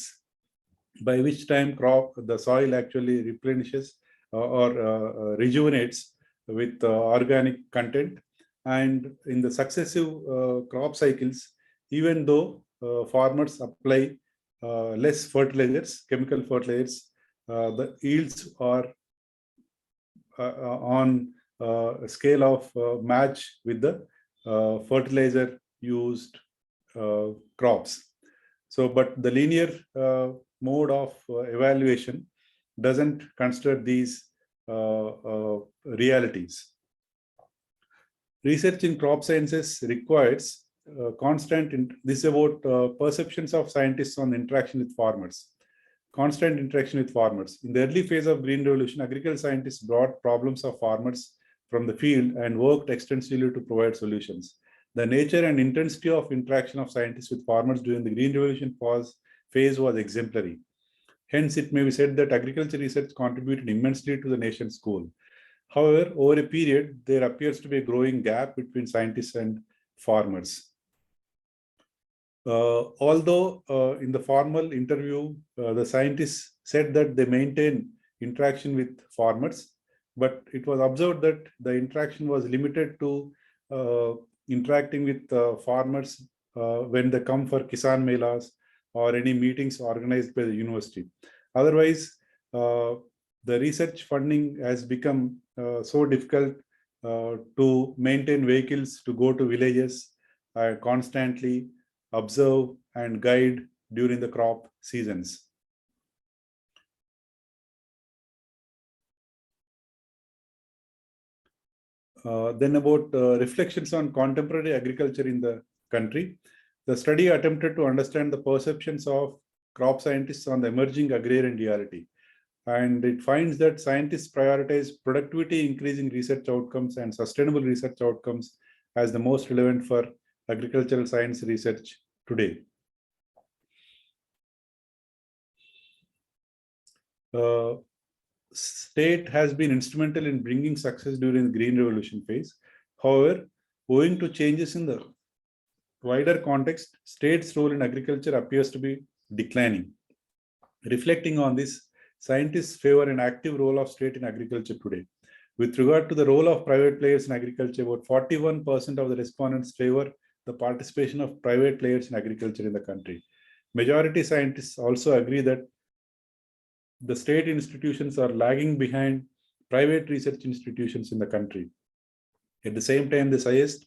by which time the soil actually replenishes or rejuvenates with organic content. And in the successive crop cycles, even though farmers apply less fertilizers, chemical fertilizers, the yields are on a scale of match with the fertilizer used crops. So, but the linear mode of evaluation doesn't consider these realities. Research in crop sciences requires this is about perceptions of scientists on interaction with farmers. Constant interaction with farmers. In the early phase of Green Revolution, agricultural scientists brought problems of farmers from the field and worked extensively to provide solutions. The nature and intensity of interaction of scientists with farmers during the Green Revolution phase was exemplary. Hence, it may be said that agriculture research contributed immensely to the nation's goal. However, over a period, there appears to be a growing gap between scientists and farmers. Although in the formal interview, the scientists said that they maintain interaction with farmers, but it was observed that the interaction was limited to interacting with farmers when they come for Kisan Melas or any meetings organized by the university. Otherwise, the research funding has become so difficult to maintain vehicles to go to villages constantly, observe and guide during the crop seasons. Then about reflections on contemporary agriculture in the country. The study attempted to understand the perceptions of crop scientists on the emerging agrarian reality. And it finds that scientists prioritize productivity increasing research outcomes and sustainable research outcomes as the most relevant for agricultural science research today. State has been instrumental in bringing success during the Green Revolution phase. However, owing to changes in the wider context, state's role in agriculture appears to be declining. Reflecting on this, scientists favor an active role of state in agriculture today. With regard to the role of private players in agriculture, about 41% of the respondents favor the participation of private players in agriculture in the country. Majority scientists also agree that the state institutions are lagging behind private research institutions in the country. At the same time, they suggest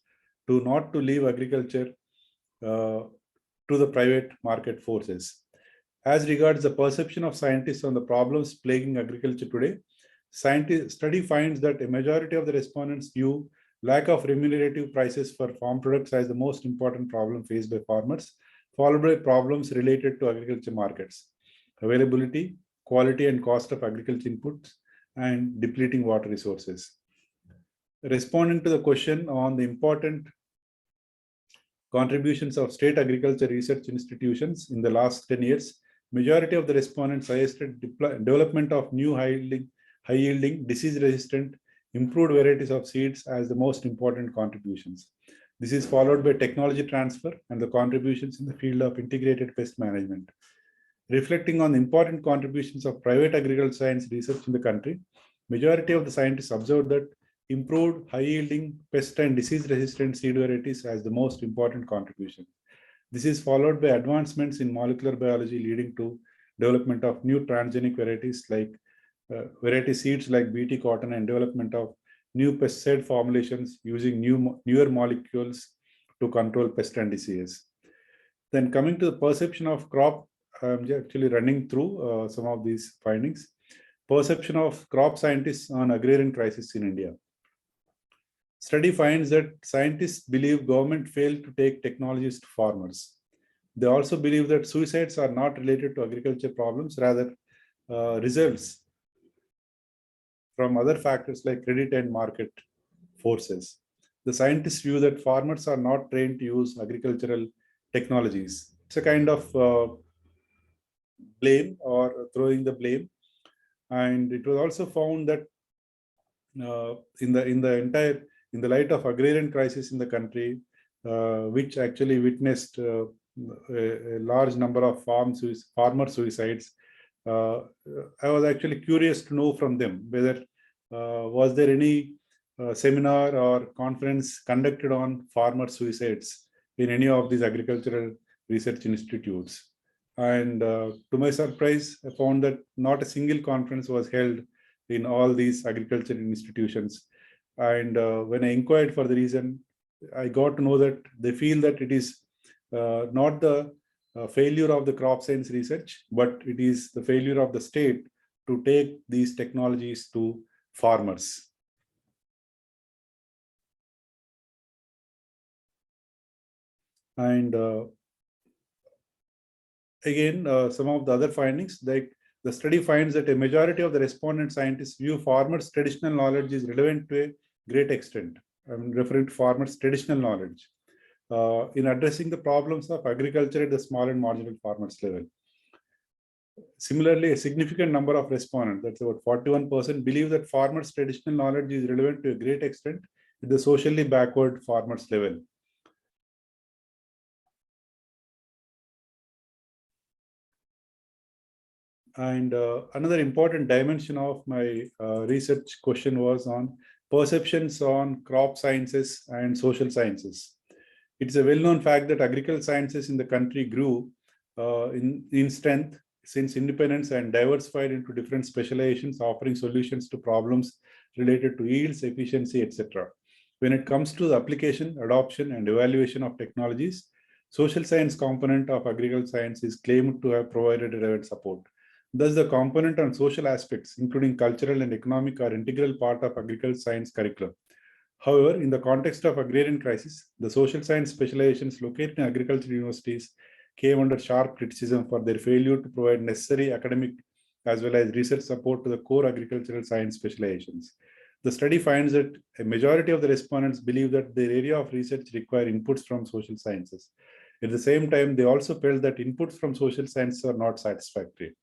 not to leave agriculture to the private market forces. As regards the perception of scientists on the problems plaguing agriculture today, study finds that a majority of the respondents view lack of remunerative prices for farm products as the most important problem faced by farmers, followed by problems related to agriculture markets, availability, quality and cost of agriculture inputs, and depleting water resources. Responding to the question on the important contributions of state agriculture research institutions in the last 10 years, majority of the respondents suggested development of new high-yielding, disease-resistant, improved varieties of seeds as the most important contributions. This is followed by technology transfer and the contributions in the field of integrated pest management. Reflecting on the important contributions of private agricultural science research in the country, majority of the scientists observed that improved high-yielding pest and disease-resistant seed varieties as the most important contribution. This is followed by advancements in molecular biology leading to development of new transgenic varieties like variety seeds like BT cotton and development of new pesticide formulations using newer molecules to control pest and disease. Then coming to the perception of crop, I'm actually running through some of these findings. Perception of crop scientists on agrarian crisis in India. Study finds that scientists believe government failed to take technologies to farmers. They also believe that suicides are not related to agriculture problems, rather results from other factors like credit and market forces. The scientists view that farmers are not trained to use agricultural technologies. It's a kind of blame or throwing the blame. And it was also found that in the light of agrarian crisis in the country, which actually witnessed a large number of farmer suicides, I was actually curious to know from them whether was there any seminar or conference conducted on farmer suicides in any of these agricultural research institutes. And to my surprise, I found that not a single conference was held in all these agricultural institutions. And when I inquired for the reason, I got to know that they feel that it is not the failure of the crop science research, but it is the failure of the state to take these technologies to farmers. And again, some of the other findings, like the study finds that a majority of the respondent scientists view farmers' traditional knowledge is relevant to a great extent. I'm referring to farmers' traditional knowledge in addressing the problems of agriculture at the small and marginal farmers level. Similarly, a significant number of respondents, that's about 41%, believe that farmers' traditional knowledge is relevant to a great extent at the socially backward farmers level. And another important dimension of my research question was on perceptions on crop sciences and social sciences. It's a well-known fact that agricultural sciences in the country grew in strength since independence and diversified into different specializations, offering solutions to problems related to yields, efficiency, etc. When it comes to the application, adoption, and evaluation of technologies, social science component of agricultural science is claimed to have provided relevant support. Thus, the component on social aspects, including cultural and economic, are integral part of agricultural science curriculum. However, in the context of agrarian crisis, the social science specializations located in agricultural universities came under sharp criticism for their failure to provide necessary academic as well as research support to the core agricultural science specializations. The study finds that a majority of the respondents believe that their area of research require inputs from social sciences. At the same time, they also felt that inputs from social sciences are not satisfactory.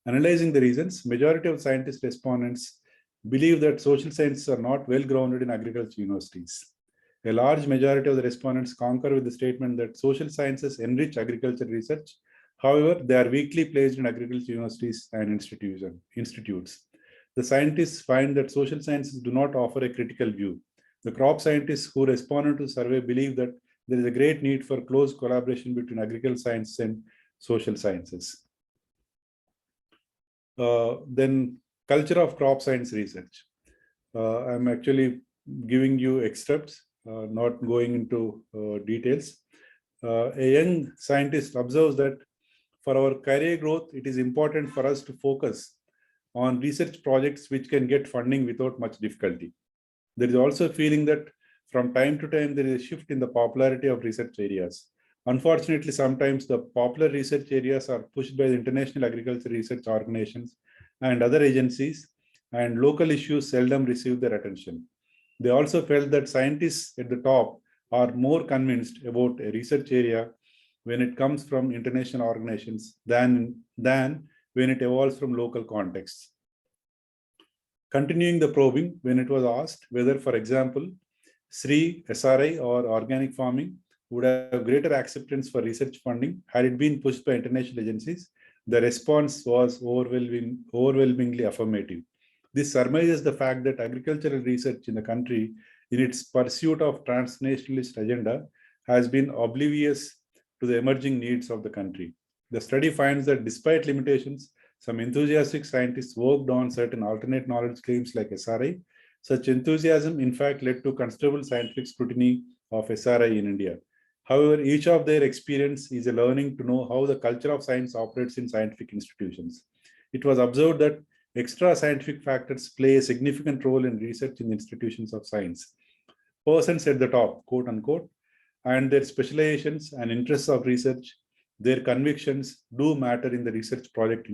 Analyzing the reasons, majority of scientist respondents believe that social sciences are not well grounded in agriculture universities. A large majority of the respondents concur with the statement that social sciences enrich agriculture research. However, they are weakly placed in agriculture universities and institutes. The scientists find that social sciences do not offer a critical view. The crop scientists who responded to the survey believe that there is a great need for close collaboration between agricultural science and social sciences. Then culture of crop science research. I'm actually giving you excerpts, not going into details. A young scientist observes that for our career growth, it is important for us to focus on research projects which can get funding without much difficulty. There is also a feeling that from time to time, there is a shift in the popularity of research areas. Unfortunately, sometimes the popular research areas are pushed by the international agriculture research organizations and other agencies, and local issues seldom receive their attention. They also felt that scientists at the top are more convinced about a research area when it comes from international organizations than when it evolves from local contexts. Continuing the probing, when it was asked whether, for example, SRI, SRI or organic farming would have greater acceptance for research funding had it been pushed by international agencies, the response was overwhelmingly affirmative. This surmises the fact that agricultural research in the country, in its pursuit of transnationalist agenda, has been oblivious to the emerging needs of the country. The study finds that despite limitations, some enthusiastic scientists worked on certain alternate knowledge claims like SRI. Such enthusiasm, in fact, led to considerable scientific scrutiny of SRI in India. However, each of their experience is a learning to know how the culture of science operates in scientific institutions. It was observed that extra scientific factors play a significant role in research in institutions of science. Persons at the top, quote unquote, and their specializations and interests of research, their convictions do matter in the research project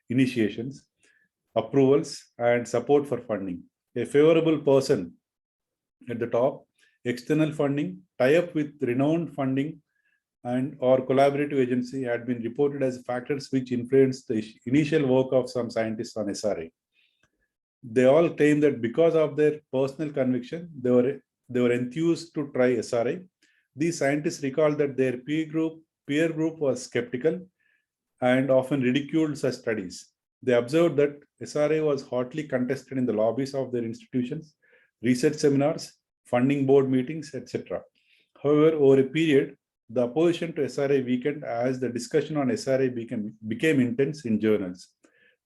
initiations, approvals, and support for funding. A favorable person at the top, external funding, tie up with renowned funding and or collaborative agency had been reported as factors which influenced the initial work of some scientists on SRA. They all claim that because of their personal conviction, they were enthused to try SRA. These scientists recall that their peer group was skeptical and often ridiculed such studies. They observed that SRA was hotly contested in the lobbies of their institutions, research seminars, funding board meetings, etc. However, over a period, the opposition to SRA weakened as the discussion on SRA became intense in journals.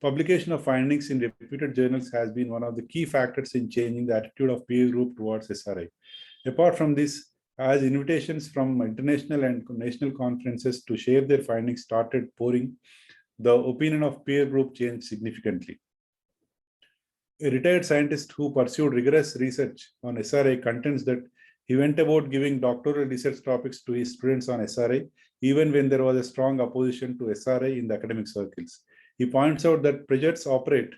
Publication of findings in reputed journals has been one of the key factors in changing the attitude of peer group towards SRA. Apart from this, as invitations from international and national conferences to share their findings started pouring, the opinion of peer group changed significantly. A retired scientist who pursued rigorous research on SRA contends that he went about giving doctoral research topics to his students on SRA, even when there was a strong opposition to SRA in the academic circles. He points out that pressures operate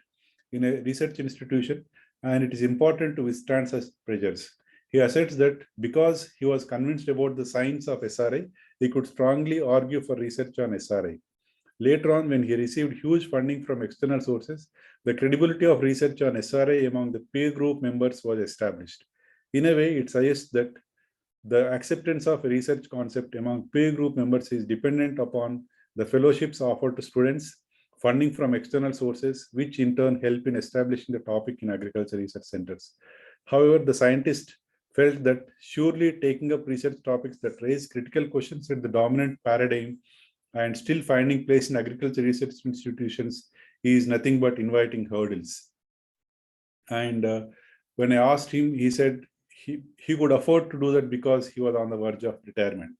in a research institution, and it is important to withstand such pressures. He asserts that because he was convinced about the science of SRA, he could strongly argue for research on SRA. Later on, when he received huge funding from external sources, the credibility of research on SRA among the peer group members was established. In a way, it suggests that the acceptance of a research concept among peer group members is dependent upon the fellowships offered to students, funding from external sources, which in turn help in establishing the topic in agriculture research centers. However, the scientist felt that surely taking up research topics that raise critical questions at the dominant paradigm and still finding place in agriculture research institutions is nothing but inviting hurdles. And when I asked him, he said he could afford to do that because he was on the verge of retirement.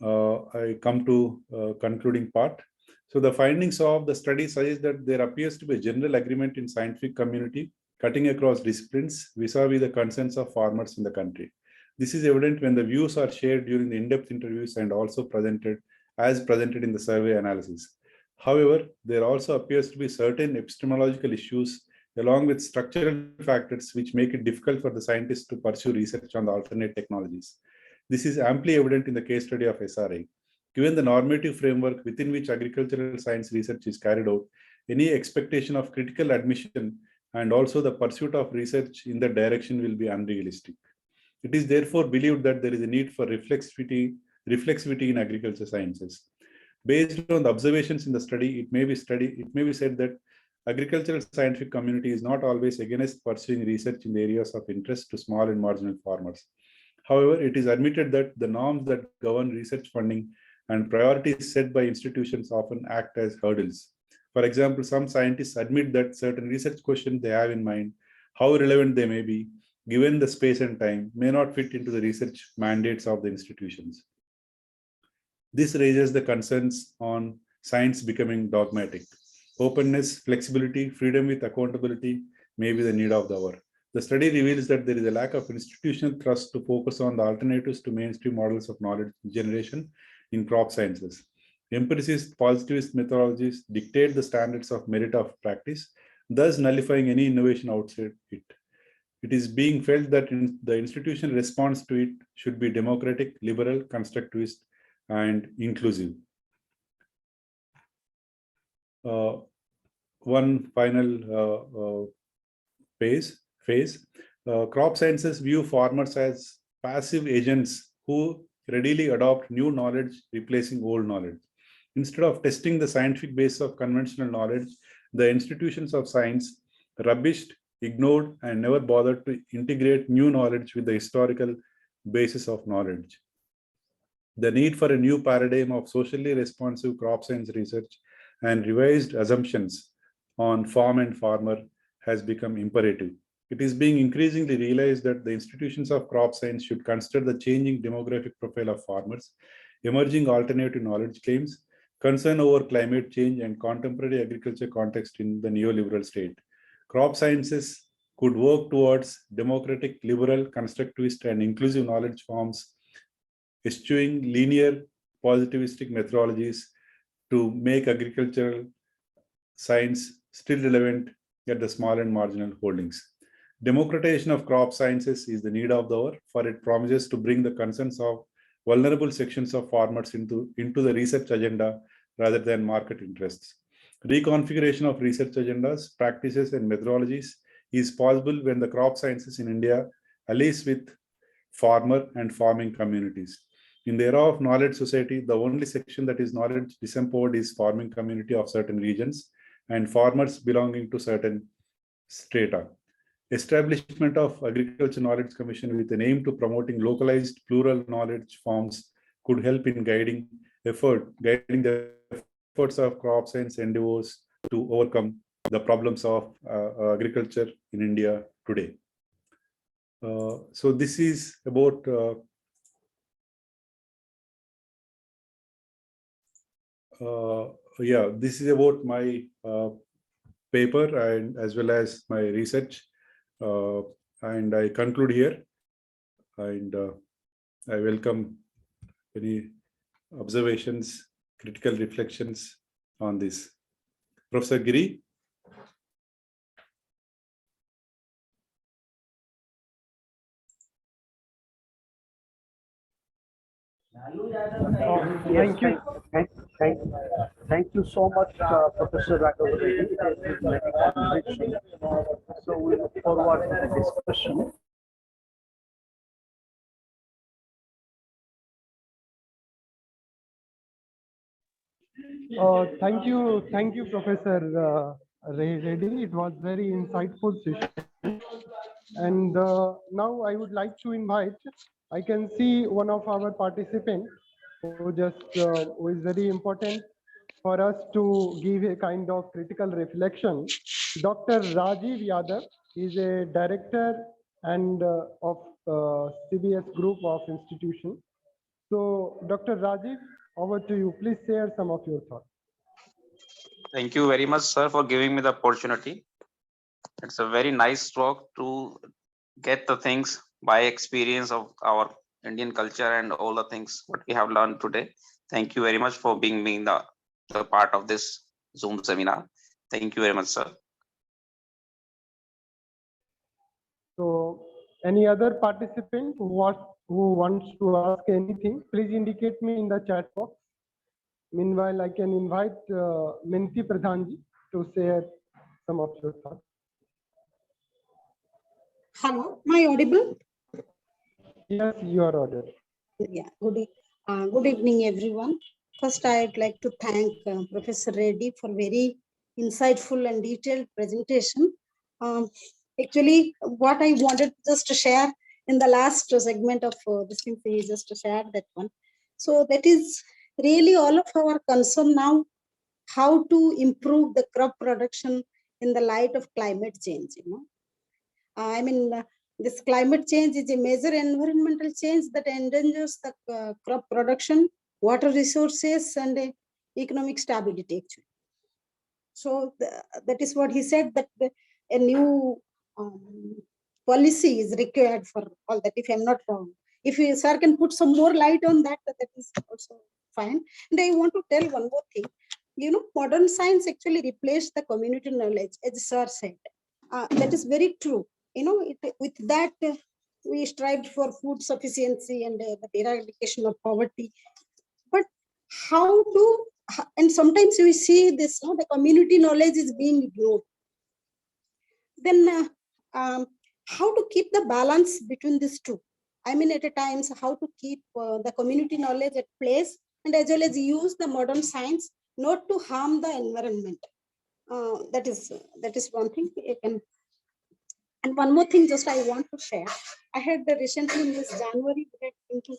I come to concluding part. So the findings of the study suggest that there appears to be a general agreement in scientific community cutting across disciplines vis-a-vis the concerns of farmers in the country. This is evident when the views are shared during the in-depth interviews and also presented in the survey analysis. However, there also appears to be certain epistemological issues along with structural factors which make it difficult for the scientists to pursue research on the alternate technologies. This is amply evident in the case study of SRA. Given the normative framework within which agricultural science research is carried out, any expectation of critical admission and also the pursuit of research in that direction will be unrealistic. It is therefore believed that there is a need for reflexivity in agriculture sciences. Based on the observations in the study, it may be said that agricultural scientific community is not always against pursuing research in the areas of interest to small and marginal farmers. However, it is admitted that the norms that govern research funding and priorities set by institutions often act as hurdles. For example, some scientists admit that certain research questions they have in mind, how relevant they may be, given the space and time, may not fit into the research mandates of the institutions. This raises the concerns on science becoming dogmatic. Openness, flexibility, freedom with accountability may be the need of the hour. The study reveals that there is a lack of institutional thrust to focus on the alternatives to mainstream models of knowledge generation in crop sciences. Empiricist, positivist methodologies dictate the standards of merit of practice, thus nullifying any innovation outside it. It is being felt that the institutional response to it should be democratic, liberal, constructivist, and inclusive. One final phase. Crop sciences view farmers as passive agents who readily adopt new knowledge, replacing old knowledge. Instead of testing the scientific basis of conventional knowledge, the institutions of science rubbished, ignored, and never bothered to integrate new knowledge with the historical basis of knowledge. The need for a new paradigm of socially responsive crop science research and revised assumptions on farm and farmer has become imperative. It is being increasingly realized that the institutions of crop science should consider the changing demographic profile of farmers, emerging alternative knowledge claims, concern over climate change, and contemporary agriculture context in the neoliberal state. Crop sciences could work towards democratic, liberal, constructivist, and inclusive knowledge forms, eschewing linear, positivistic methodologies to make agricultural science still relevant at the small and marginal holdings. Democratization of crop sciences is the need of the hour, for it promises to bring the concerns of vulnerable sections of farmers into the research agenda rather than market interests. Reconfiguration of research agendas, practices, and methodologies is possible when the crop sciences in India allies with farmer and farming communities. In the era of knowledge society, the only section that is knowledge disempowered is farming community of certain regions and farmers belonging to certain strata. Establishment of Agriculture Knowledge Commission with an aim to promoting localized plural knowledge forms could help in guiding the efforts of crop science endeavors to overcome the problems of agriculture in India today. So this is about this is about my paper and as well as my research, and I conclude here, and I welcome any observations, critical reflections on this. Professor Giri. Thank you so much, Professor Raghava Reddy. It has been very enriching. So we look forward to the discussion. Thank you, Professor Reddy. It was very insightful session. And now I would like to invite, I can see one of our participants who is very important for us to give a kind of critical reflection. Dr. Rajiv Yadav is a director and of CBS Group of Institution. So Dr. Rajiv, over to you. Please share some of your thoughts. Thank you very much, sir, for giving me the opportunity. It's a very nice talk to get the things by experience of our Indian culture and all the things what we have learned today. Thank you very much for being the part of this Zoom seminar. Thank you very much, sir. So any other participant who wants to ask anything, please indicate me in the chat box. Meanwhile, I can invite Minti Pradhanji to share some of your thoughts. Hello, am I audible? Yes, you are audible. Yeah, good evening, everyone. First, I'd like to thank Professor Reddy for very insightful and detailed presentation. Actually, what I wanted just to share in the last segment of this thing is just to share that one. So that is really all of our concern now, how to improve the crop production in the light of climate change. I mean, this climate change is a major environmental change that endangers the crop production, water resources, and economic stability, actually. So that is what he said, that a new policy is required for all that, if I'm not wrong. If you, sir, can put some more light on that, that is also fine. And I want to tell one more thing. Modern science actually replaced the community knowledge, as sir said. That is very true. With that, we strived for food sufficiency and the eradication of poverty. But how to, and sometimes we see this, the community knowledge is being ignored. Then how to keep the balance between these two? I mean, at a times, how to keep the community knowledge at place and as well as use the modern science not to harm the environment. That is one thing. And one more thing, just I want to share. I had recently in this January, we had been to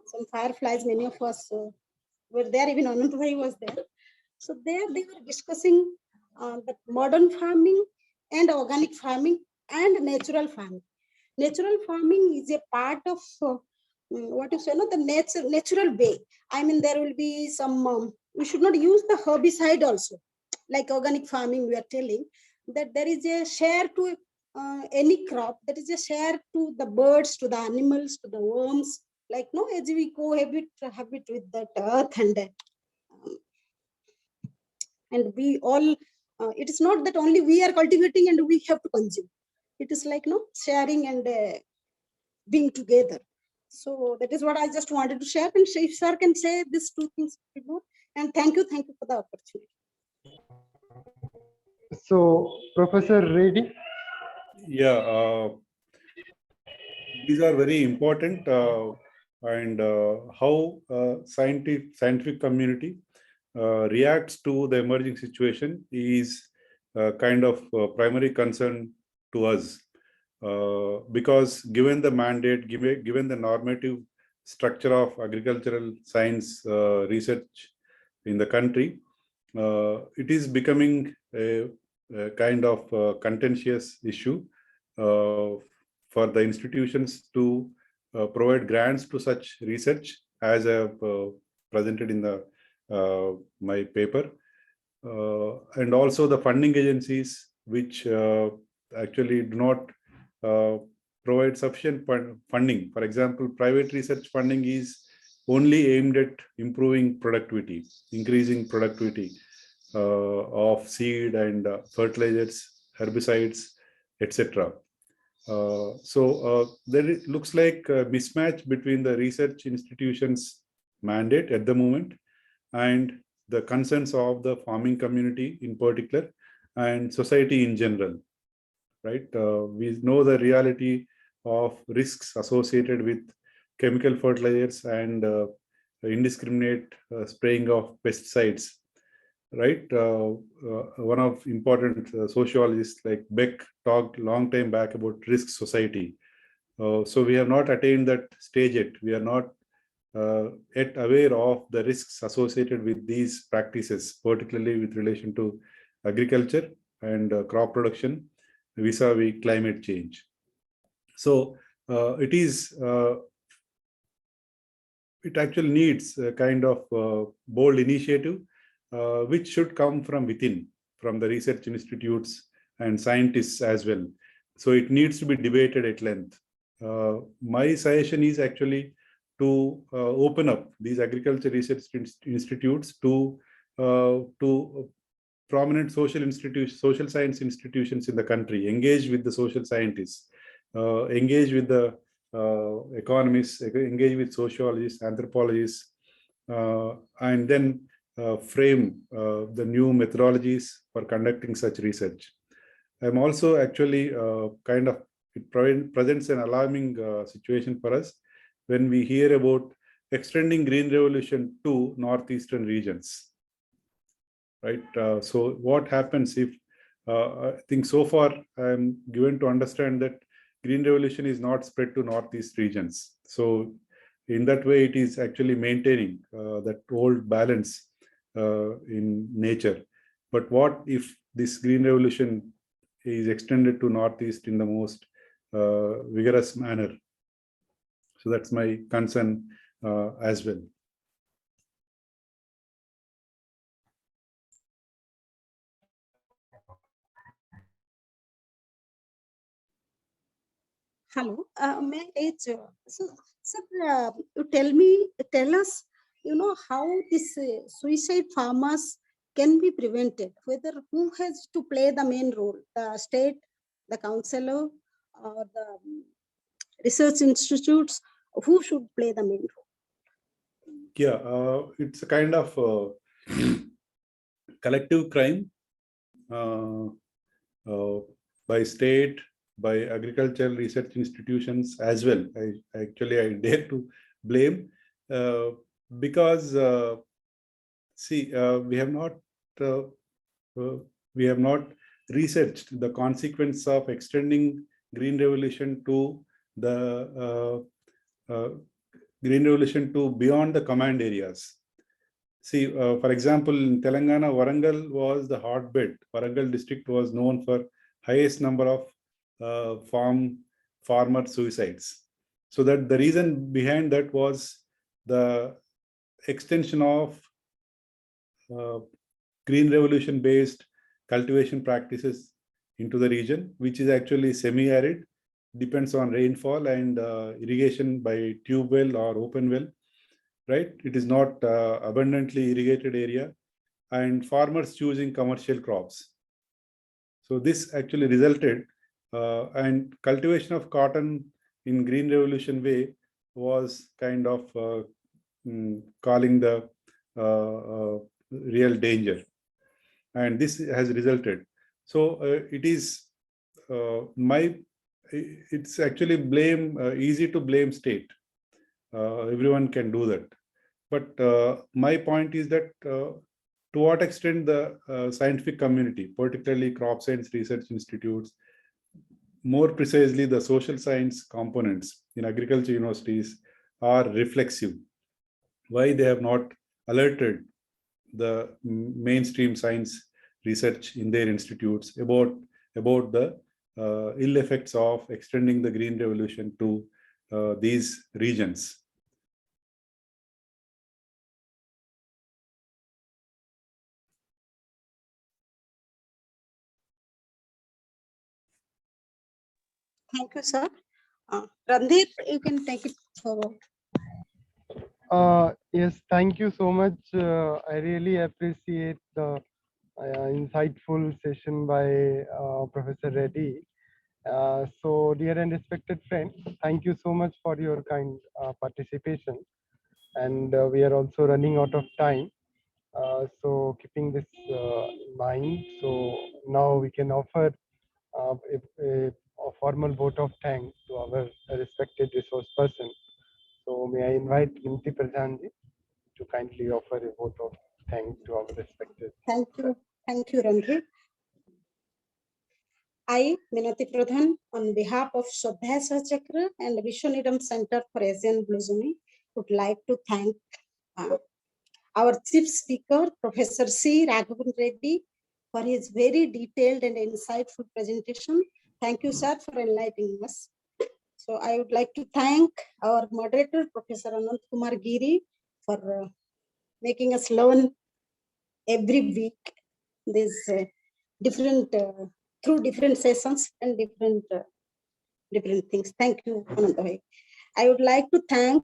some fireflies. Many of us were there. Even Ananta was there. So there they were discussing the modern farming and organic farming and natural farming. Natural farming is a part of what you say, the natural way. I mean, there will be some. We should not use the herbicide also, like organic farming. We are telling that there is a share to any crop, that is a share to the birds, to the animals, to the worms, like as we cohabit with that earth, and we all, it is not that only we are cultivating and we have to consume. It is like sharing and being together. So that is what I just wanted to share. And if sir can say these two things, good. And thank you for the opportunity. So, Professor Reddy. Yeah, these are very important, and how scientific community reacts to the emerging situation is kind of primary concern to us, because given the mandate, given the normative structure of agricultural science research in the country, it is becoming a kind of contentious issue for the institutions to provide grants to such research, as I have presented in the my paper, and also the funding agencies which actually do not provide sufficient funding. For example, private research funding is only aimed at improving productivity, increasing productivity of seed and fertilizers, herbicides, etc. There looks like a mismatch between the research institutions' mandate at the moment and the concerns of the farming community in particular and society in general, right? We know the reality of risks associated with chemical fertilizers and indiscriminate spraying of pesticides, right? One of important sociologists like Beck talked long time back about risk society. So we have not attained that stage yet. We are not yet aware of the risks associated with these practices, particularly with relation to agriculture and crop production vis-a-vis climate change. So it actually needs a kind of bold initiative which should come from within, from the research institutes and scientists as well. So it needs to be debated at length. My suggestion is actually to open up these agriculture research institutes to prominent social science institutions in the country, engage with the social scientists, engage with the economists, engage with sociologists, anthropologists, and then frame the new methodologies for conducting such research. I'm also actually it presents an alarming situation for us when we hear about extending Green Revolution to northeastern regions, right? So what happens if, I think so far I'm given to understand that Green Revolution is not spread to northeast regions. So in that way, it is actually maintaining that old balance in nature. But what if this Green Revolution is extended to northeast in the most vigorous manner? So that's my concern as well. Hello, may I so, sir, you tell us, how this suicide farmers can be prevented, whether who has to play the main role, the state, the councillor, or the research institutes, who should play the main role? Yeah, it's a kind of collective crime by state, by agricultural research institutions as well. I dare to blame because we have not researched the consequence of extending Green Revolution to the Green Revolution to beyond the command areas. See, for example, in Telangana, Warangal was the hotbed. Warangal district was known for highest number of farmer suicides. So that the reason behind that was the extension of Green Revolution based cultivation practices into the region, which is actually semi-arid, depends on rainfall and irrigation by tube well or open well, right? It is not abundantly irrigated area, and farmers choosing commercial crops. So this actually resulted, and cultivation of cotton in Green Revolution way was kind of calling the real danger, and this has resulted. So it is it's actually easy to blame state. Everyone can do that, but my point is that to what extent the scientific community, particularly crop science research institutes, more precisely the social science components in agriculture universities, are reflexive. Why they have not alerted the mainstream science research in their institutes about the ill effects of extending the green revolution to these regions. Thank you, sir. Randhir, you can take it forward. Yes, thank you so much. I really appreciate the insightful session by Professor Reddy. So, dear and respected friends, thank you so much for your kind participation. And we are also running out of time. So, keeping this in mind, so now we can offer a formal vote of thanks to our respected resource person. So, may I invite Minti Pradhanji to kindly offer a vote of thanks to our respected. Thank you, Randhir. I, Minati Pradhan, on behalf of Shraddha Sahachakra and Vishwaneedam Center for Asian Blossoming, would like to thank our chief speaker, Professor C. Raghavan Reddy, for his very detailed and insightful presentation. Thank you, sir, for enlightening us. So I would like to thank our moderator, Professor Anand Kumar Giri, for making us learn every week these different through different sessions and different things. Thank you, Ananta. I would like to thank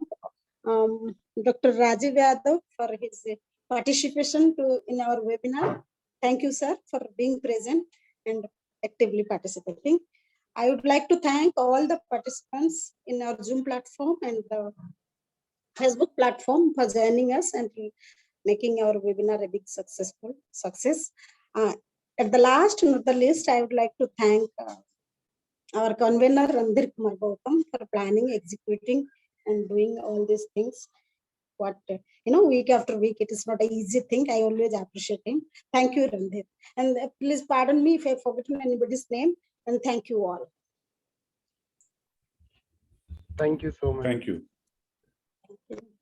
Dr. Rajiv Yadav for his participation in our webinar. Thank you, sir, for being present and actively participating. I would like to thank all the participants in our Zoom platform and the Facebook platform for joining us and making our webinar a big success. At the last, not the least, I would like to thank our convener Randhir Kumar Gautam for planning, executing, and doing all these things. What week after week, it is not an easy thing. I always appreciate him. Thank you, Randhir. And please pardon me if I've forgotten anybody's name. And thank you all. Thank you so much. Thank you. Thank you.